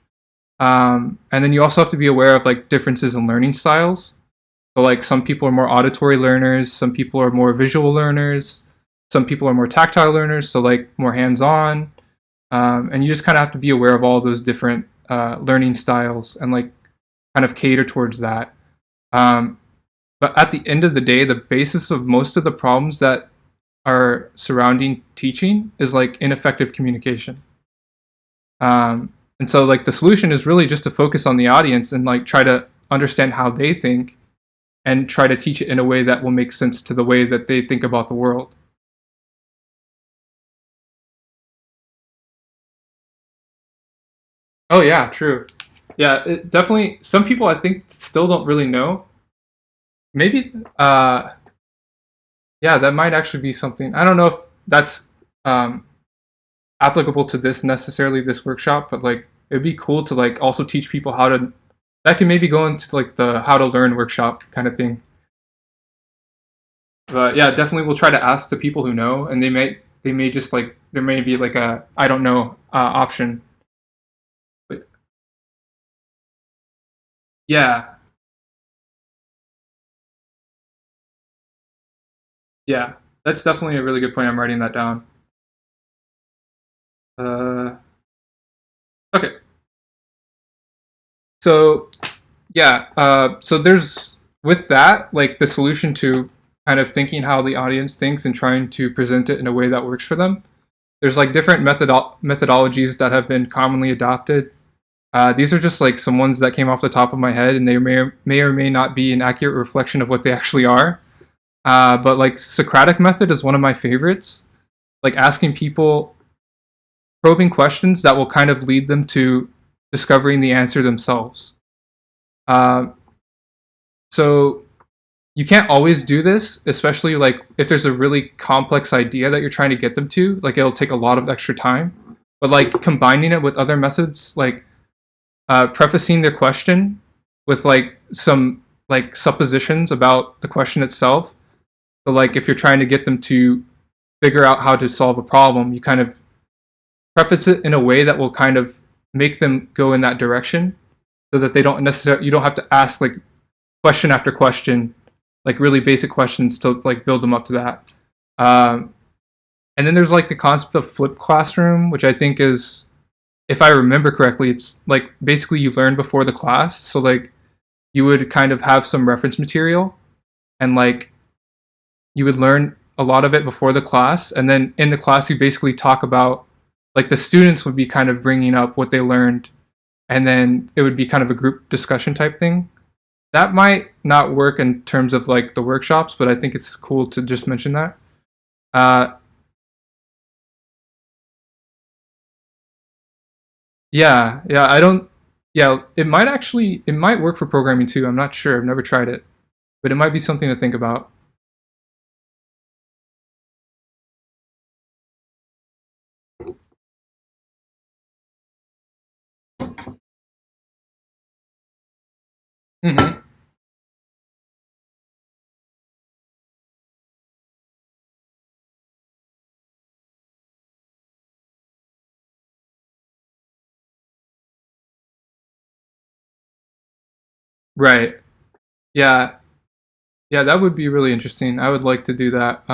And then you also have to be aware of like differences in learning styles. So like some people are more auditory learners, some people are more visual learners, some people are more tactile learners, so like more hands-on. And you just kind of have to be aware of all those different learning styles and like kind of cater towards that. Um, but at the end of the day, the basis of most of the problems that are surrounding teaching is like ineffective communication. And so like the solution is really just to focus on the audience and like try to understand how they think and try to teach it in a way that will make sense to the way that they think about the world. Oh yeah, true. Yeah, it definitely. Some people I think still don't really know. Maybe, yeah, that might actually be something. I don't know if that's um, applicable to this necessarily this workshop, but like it'd be cool to like also teach people how to. That can maybe go into like the how to learn workshop kind of thing. But yeah, definitely we'll try to ask the people who know, and they may just like there may be like a I don't know option. But yeah, yeah, that's definitely a really good point. I'm writing that down. Uh, okay, so yeah, so there's with that like the solution to kind of thinking how the audience thinks and trying to present it in a way that works for them. There's like different methodologies that have been commonly adopted. These are just like some ones that came off the top of my head, and they may or may not be an accurate reflection of what they actually are. But like Socratic method is one of my favorites. Like asking people probing questions that will kind of lead them to discovering the answer themselves. Uh, so you can't always do this, especially like if there's a really complex idea that you're trying to get them to. Like it'll take a lot of extra time. But like combining it with other methods, like prefacing their question with like some like suppositions about the question itself. So like if you're trying to get them to figure out how to solve a problem, you kind of preface it in a way that will kind of make them go in that direction so that they don't necessarily you don't have to ask like question after question like really basic questions to like build them up to that. Um, and then there's like the concept of flipped classroom, which I think is, if I remember correctly, it's like basically you learn before the class. So like you would kind of have some reference material, and like you would learn a lot of it before the class, and then in the class you basically talk about, like the students would be kind of bringing up what they learned, and then it would be kind of a group discussion type thing. That might not work in terms of like the workshops, but I think it's cool to just mention that. Uh, yeah, yeah, I don't. Yeah, it might work for programming too. I'm not sure. I've never tried it, but it might be something to think about. Hmm. Right. Yeah. Yeah, that would be really interesting. I would like to do that.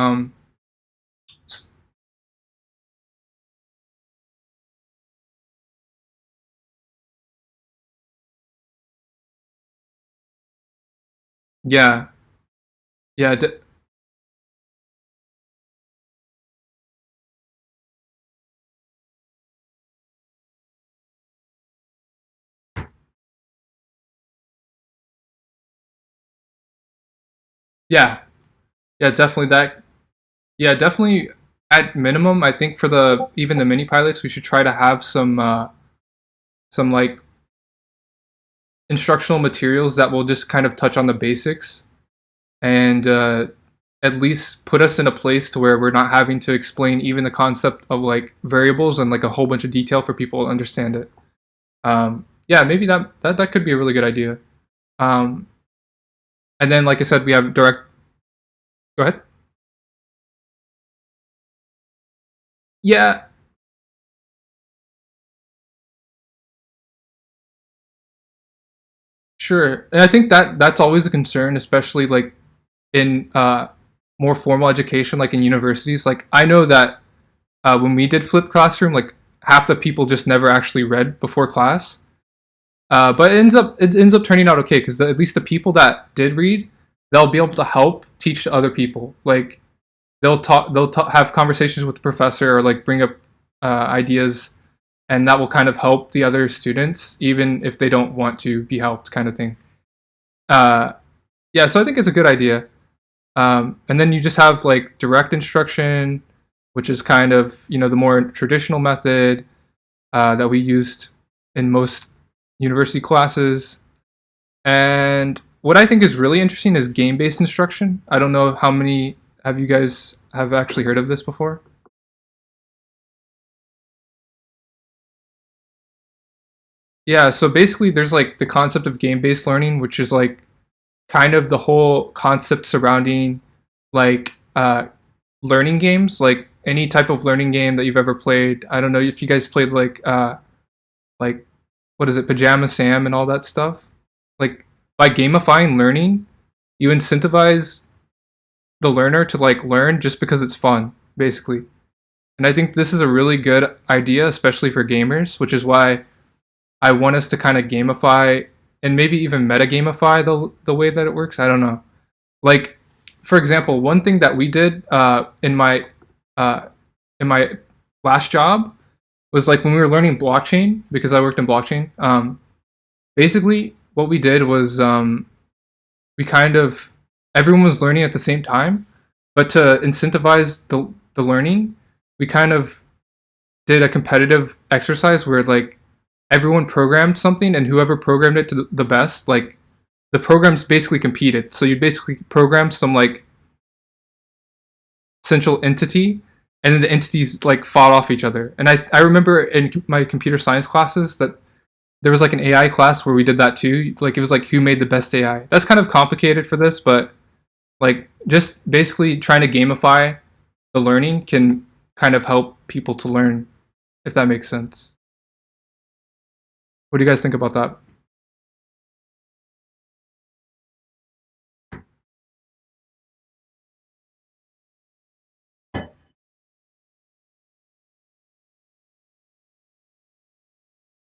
Yeah. Yeah. Yeah. Yeah. Definitely that. Yeah. Definitely. At minimum, I think for the even the mini pilots, we should try to have some like instructional materials that will just kind of touch on the basics, and at least put us in a place to where we're not having to explain even the concept of like variables and like a whole bunch of detail for people to understand it. Yeah, maybe that could be a really good idea. Um, and then, like I said, we have direct. Go ahead. Yeah, sure. And I think that that's always a concern, especially like in more formal education, like in universities. Like I know that when we did flipped classroom, like half the people just never actually read before class. But it ends up turning out okay because at least the people that did read, they'll be able to help teach to other people. Like have conversations with the professor or like bring up ideas, and that will kind of help the other students even if they don't want to be helped, kind of thing. Uh, yeah, so I think it's a good idea. And then you just have like direct instruction, which is kind of the more traditional method that we used in most university classes. And what I think is really interesting is game-based instruction. I don't know how many have you guys have actually heard of this before? Yeah, so basically there's like the concept of game-based learning, which is like kind of the whole concept surrounding like learning games, like any type of learning game that you've ever played. I don't know if you guys played like what is it, Pajama Sam and all that stuff. Like by gamifying learning, you incentivize the learner to like learn just because it's fun, basically. And I think this is a really good idea, especially for gamers, which is why I want us to kind of gamify and maybe even meta gamify the way that it works. I don't know. Like, for example, one thing that we did uh, in my last job was like when we were learning blockchain, because I worked in blockchain. Basically, what we did was we kind of everyone was learning at the same time, but to incentivize the learning, we kind of did a competitive exercise where like everyone programmed something, and whoever programmed it to the best, like the programs basically competed. So you basically program some like central entity, and then the entities like fought off each other. And I remember in my computer science classes that there was like an AI class where we did that too. Like it was like who made the best AI. That's kind of complicated for this, but like just basically trying to gamify the learning can kind of help people to learn, if that makes sense. What do you guys think about that?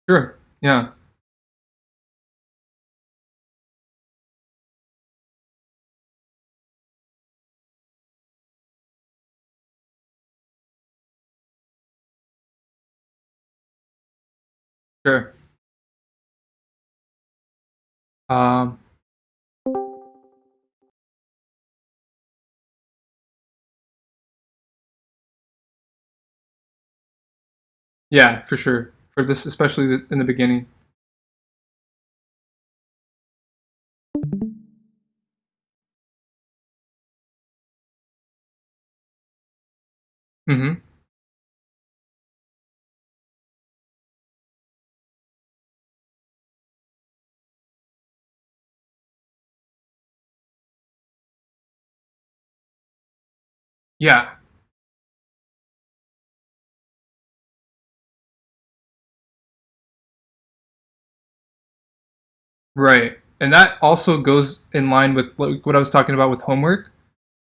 Sure. Yeah. Sure. Um, yeah, for sure. For this, especially in the beginning. Mm-hmm. Yeah. Right. And that also goes in line with what I was talking about with homework.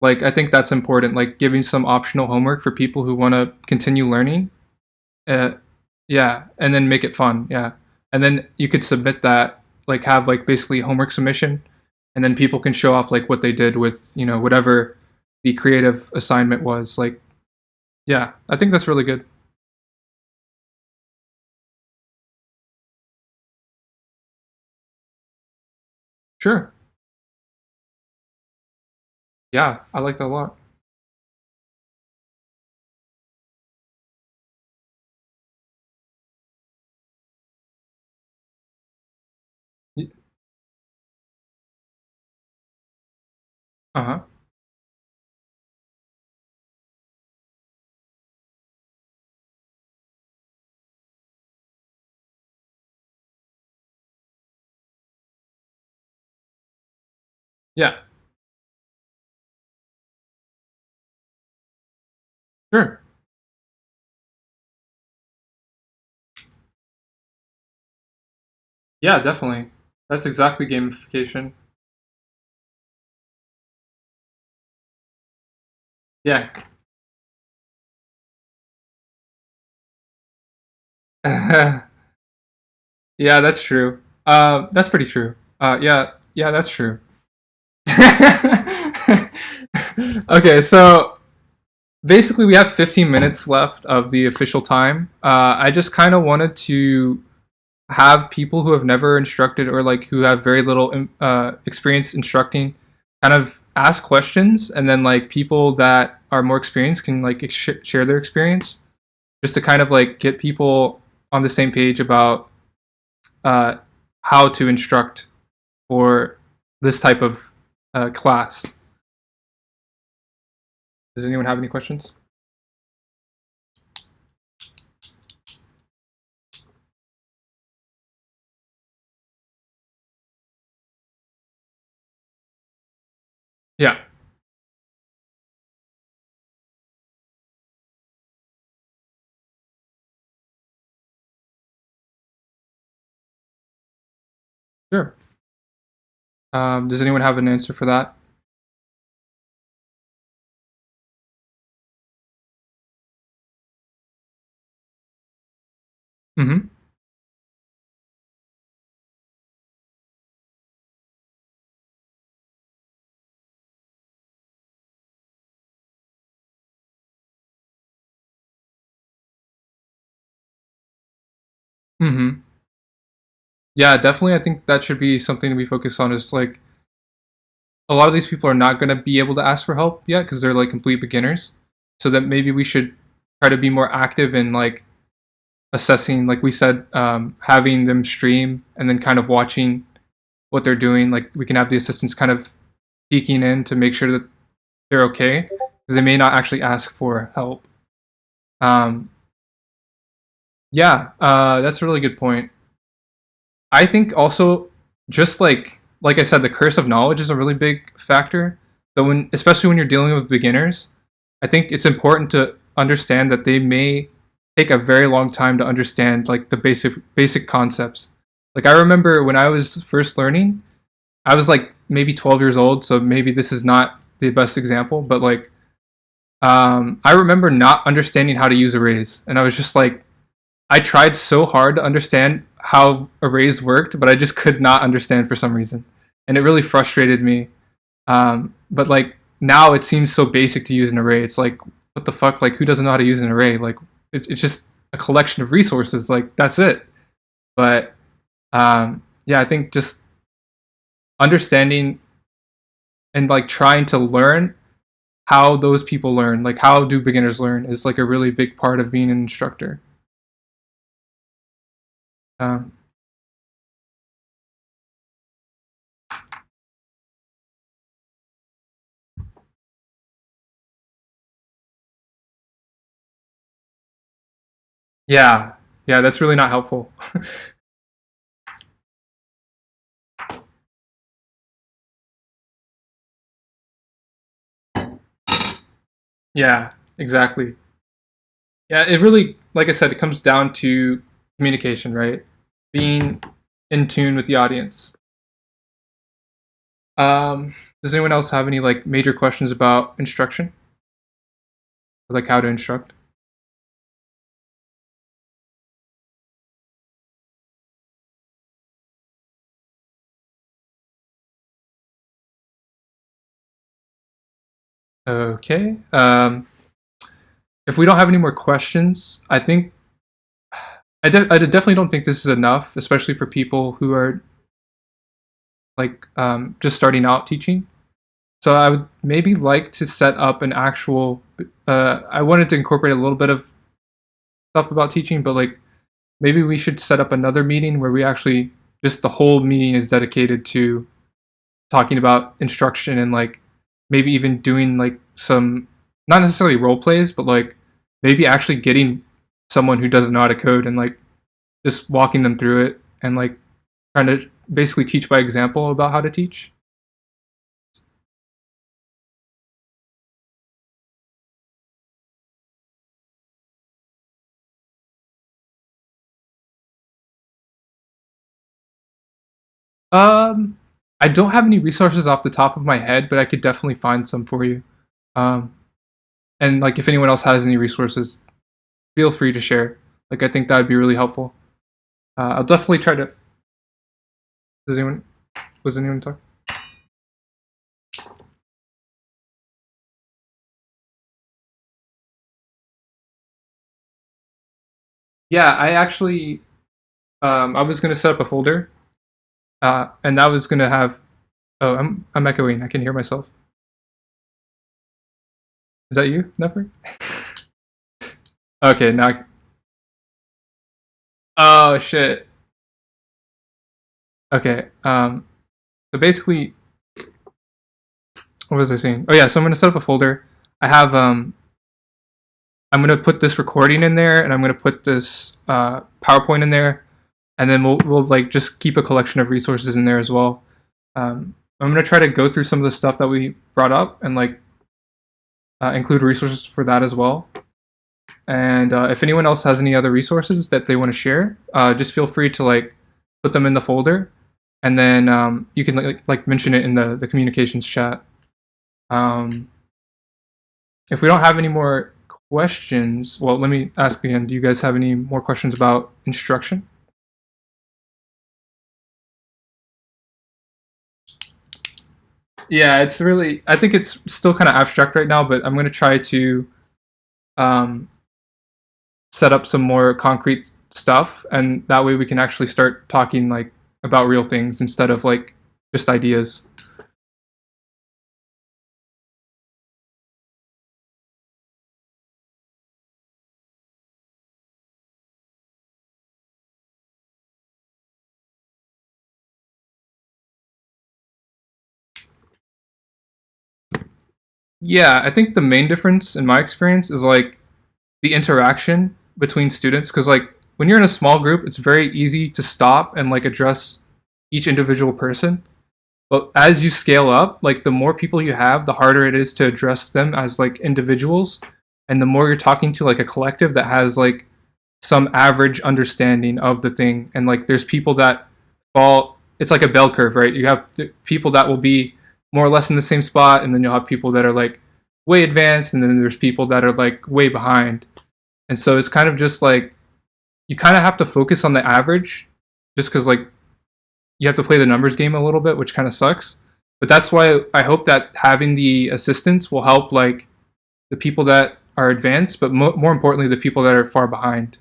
Like, I think that's important. Like, giving some optional homework for people who want to continue learning. Uh, yeah, and then make it fun. Yeah, and then you could submit that, like have like basically homework submission, and then people can show off like what they did with whatever the creative assignment was. Like, yeah, I think that's really good. Sure. Yeah, I like that a lot. Uh huh. Yeah. Sure. Yeah, definitely. That's exactly gamification. Yeah. Yeah, that's true. That's pretty true. Yeah, yeah, that's true. Okay, so basically we have 15 minutes left of the official time. I just kind of wanted to have people who have never instructed or like who have very little experience instructing kind of ask questions, and then like people that are more experienced can like share their experience, just to kind of like get people on the same page about uh, how to instruct for this type of class. Does anyone have any questions? Yeah, sure. Does anyone have an answer for that? Mm-hmm. Mm-hmm. Yeah, definitely. I think that should be something we focus on. Is like a lot of these people are not going to be able to ask for help yet because they're like complete beginners. So that maybe we should try to be more active in like assessing, like we said, having them stream and then kind of watching what they're doing. Like we can have the assistants kind of peeking in to make sure that they're okay because they may not actually ask for help. Um, yeah, that's a really good point. I think also just like I said, the curse of knowledge is a really big factor. So when especially when you're dealing with beginners, I think it's important to understand that they may take a very long time to understand like the basic concepts. Like I remember when I was first learning, I was like maybe 12 years old, so maybe this is not the best example, but like I remember not understanding how to use arrays, and I was just like I tried so hard to understand how arrays worked, but I just could not understand for some reason, and it really frustrated me. But like now, it seems so basic to use an array. It's like, what the fuck? Like, who doesn't know how to use an array? Like, it's just a collection of resources. Like, that's it. But yeah, I think just understanding and like trying to learn how those people learn, like how do beginners learn, is like a really big part of being an instructor. Um, yeah, yeah, that's really not helpful. Yeah, exactly. Yeah, it really, like I said, it comes down to communication, right? Being in tune with the audience. Does anyone else have any like major questions about instruction, or, like how to instruct? Okay. If we don't have any more questions, I think I definitely don't think this is enough, especially for people who are like just starting out teaching. So I would maybe like to set up an actual. I wanted to incorporate a little bit of stuff about teaching, but like maybe we should set up another meeting where we actually just the whole meeting is dedicated to talking about instruction and like maybe even doing like some not necessarily role plays, but like maybe actually getting someone who doesn't know how to code and like just walking them through it and like trying to basically teach by example about how to teach. Um, I don't have any resources off the top of my head, but I could definitely find some for you. Um, and like if anyone else has any resources, feel free to share. Like I think that would be really helpful. I'll definitely try to. Does anyone? Was anyone talking? Yeah, I actually. I was gonna set up a folder, and I was gonna have. Oh, I'm echoing. I can hear myself. Is that you, Never? Okay, now. Oh shit. Okay. So basically, what was I saying? Oh yeah, so I'm gonna set up a folder. I have I'm gonna put this recording in there, and I'm gonna put this PowerPoint in there, and then we'll like just keep a collection of resources in there as well. I'm gonna try to go through some of the stuff that we brought up and like include resources for that as well. And if anyone else has any other resources that they want to share, just feel free to like put them in the folder, and then you can like mention it in the communications chat. Um, if we don't have any more questions, well, let me ask again. Do you guys have any more questions about instruction? Yeah, it's really. I think it's still kind of abstract right now, but I'm going to try to um, set up some more concrete stuff, and that way we can actually start talking like about real things instead of like just ideas. Yeah, I think the main difference in my experience is like the interaction between students, because like when you're in a small group, it's very easy to stop and like address each individual person. But as you scale up, like the more people you have, the harder it is to address them as like individuals, and the more you're talking to like a collective that has like some average understanding of the thing. And like there's people that fall, it's like a bell curve, right? You have people that will be more or less in the same spot, and then you'll have people that are like way advanced, and then there's people that are like way behind. And so it's kind of just like you kind of have to focus on the average, just because like you have to play the numbers game a little bit, which kind of sucks. But that's why I hope that having the assistants will help like the people that are advanced, but more importantly, the people that are far behind.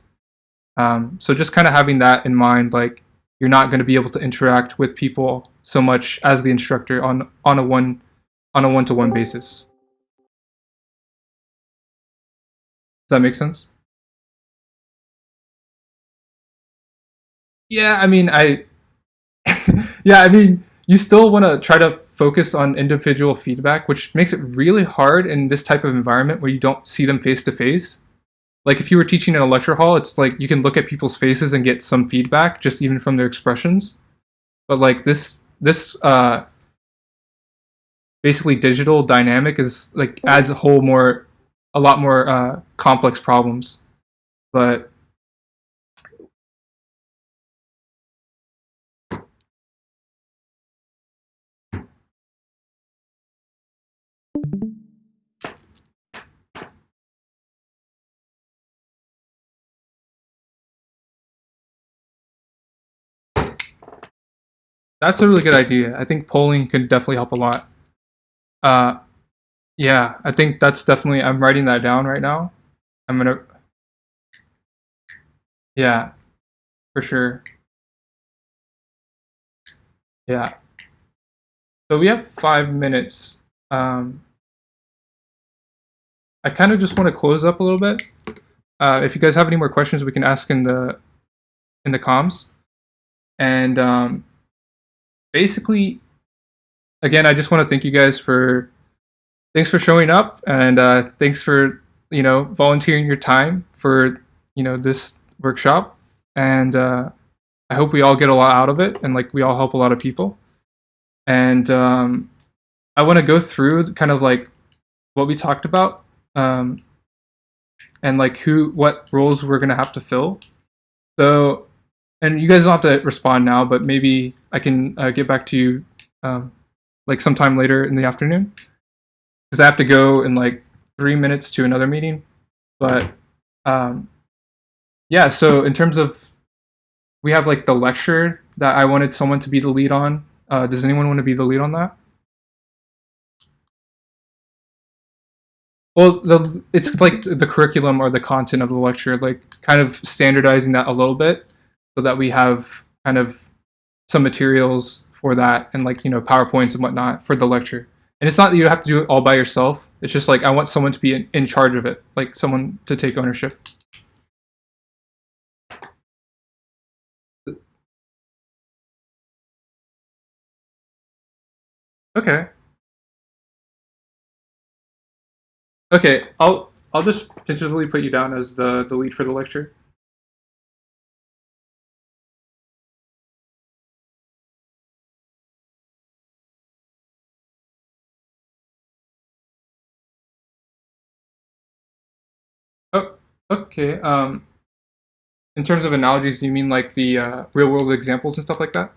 So just kind of having that in mind, like you're not going to be able to interact with people so much as the instructor on a one-to-one basis. Does that make sense? Yeah, I mean, yeah, I mean, you still want to try to focus on individual feedback, which makes it really hard in this type of environment where you don't see them face to face. Like if you were teaching in a lecture hall, it's like you can look at people's faces and get some feedback just even from their expressions. But like this basically digital dynamic is like adds a lot more complex problems. But that's a really good idea. I think polling could definitely help a lot. Uh, yeah, I think that's definitely. I'm writing that down right now. I'm gonna. Yeah, for sure. Yeah. So we have 5 minutes. I kind of just want to close up a little bit. If you guys have any more questions, we can ask in the comms. And basically, again, I just want to thank you guys for thanks for showing up, and thanks for volunteering your time for this workshop. And I hope we all get a lot out of it, and like we all help a lot of people. And I want to go through kind of like what we talked about, and like what roles we're gonna have to fill. So, and you guys don't have to respond now, but maybe I can get back to you like sometime later in the afternoon, because I have to go in like 3 minutes to another meeting. But yeah, so in terms of we have like the lecture that I wanted someone to be the lead on. Does anyone want to be the lead on that? Well, it's like the curriculum or the content of the lecture, like kind of standardizing that a little bit so that we have kind of some materials for that and like, PowerPoints and whatnot for the lecture. And it's not that you have to do it all by yourself. It's just like I want someone to be in charge of it, like someone to take ownership. Okay. Okay, I'll just tentatively put you down as the lead for the lecture. Oh, okay. In terms of analogies, do you mean like the real world examples and stuff like that?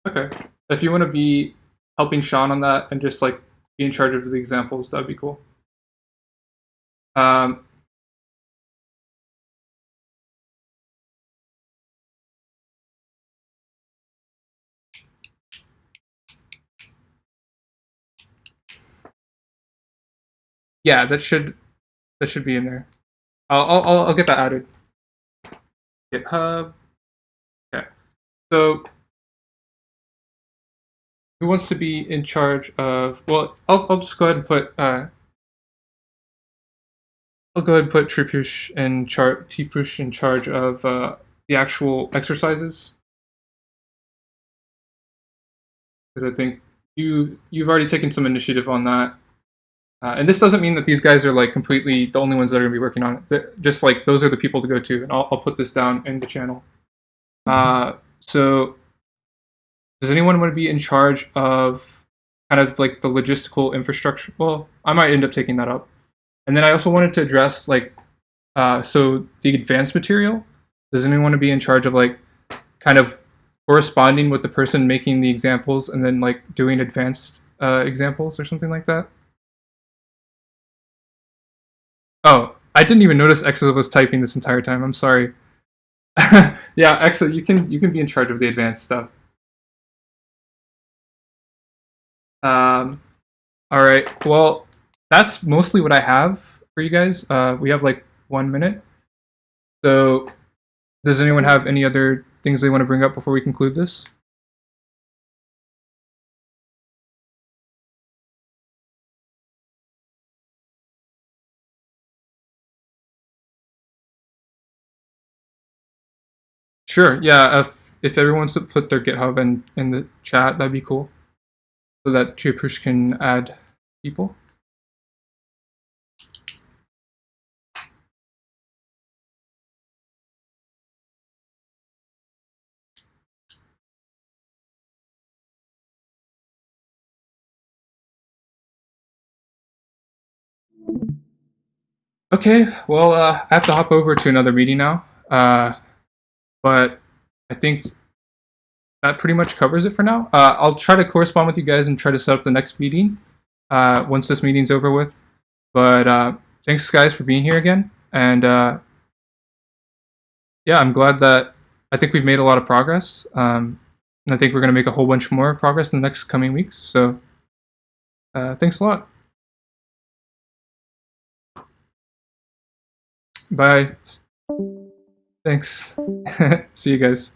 Okay. If you want to be helping Sean on that and just like be in charge of the examples, that'd be cool. Um, yeah, that should be in there. I'll get that added. GitHub. Okay. So who wants to be in charge of? Well, I'll just go ahead and put I'll go ahead and put Tripush in charge of the actual exercises, because I think you've already taken some initiative on that. And this doesn't mean that these guys are like completely the only ones that are going to be working on it. Just like those are the people to go to, and I'll put this down in the channel. So, does anyone want to be in charge of kind of like the logistical infrastructure? Well, I might end up taking that up. And then I also wanted to address like, so the advanced material. Does anyone want to be in charge of like kind of corresponding with the person making the examples and then like doing advanced examples or something like that? Oh, I didn't even notice Exa was typing this entire time. I'm sorry. Yeah, Exa, you can be in charge of the advanced stuff. Um, all right. Well, that's mostly what I have for you guys. We have like 1 minute. So, does anyone have any other things they want to bring up before we conclude this? Sure. Yeah. If everyone wants to put their GitHub in the chat, that'd be cool. So that Chipush can add people. Okay. Well, I have to hop over to another meeting now. But I think that pretty much covers it for now. I'll try to correspond with you guys and try to set up the next meeting once this meeting's over with. But thanks, guys, for being here again. And yeah, I'm glad that I think we've made a lot of progress. And I think we're going to make a whole bunch more progress in the next coming weeks. So thanks a lot. Bye. Thanks. See you guys.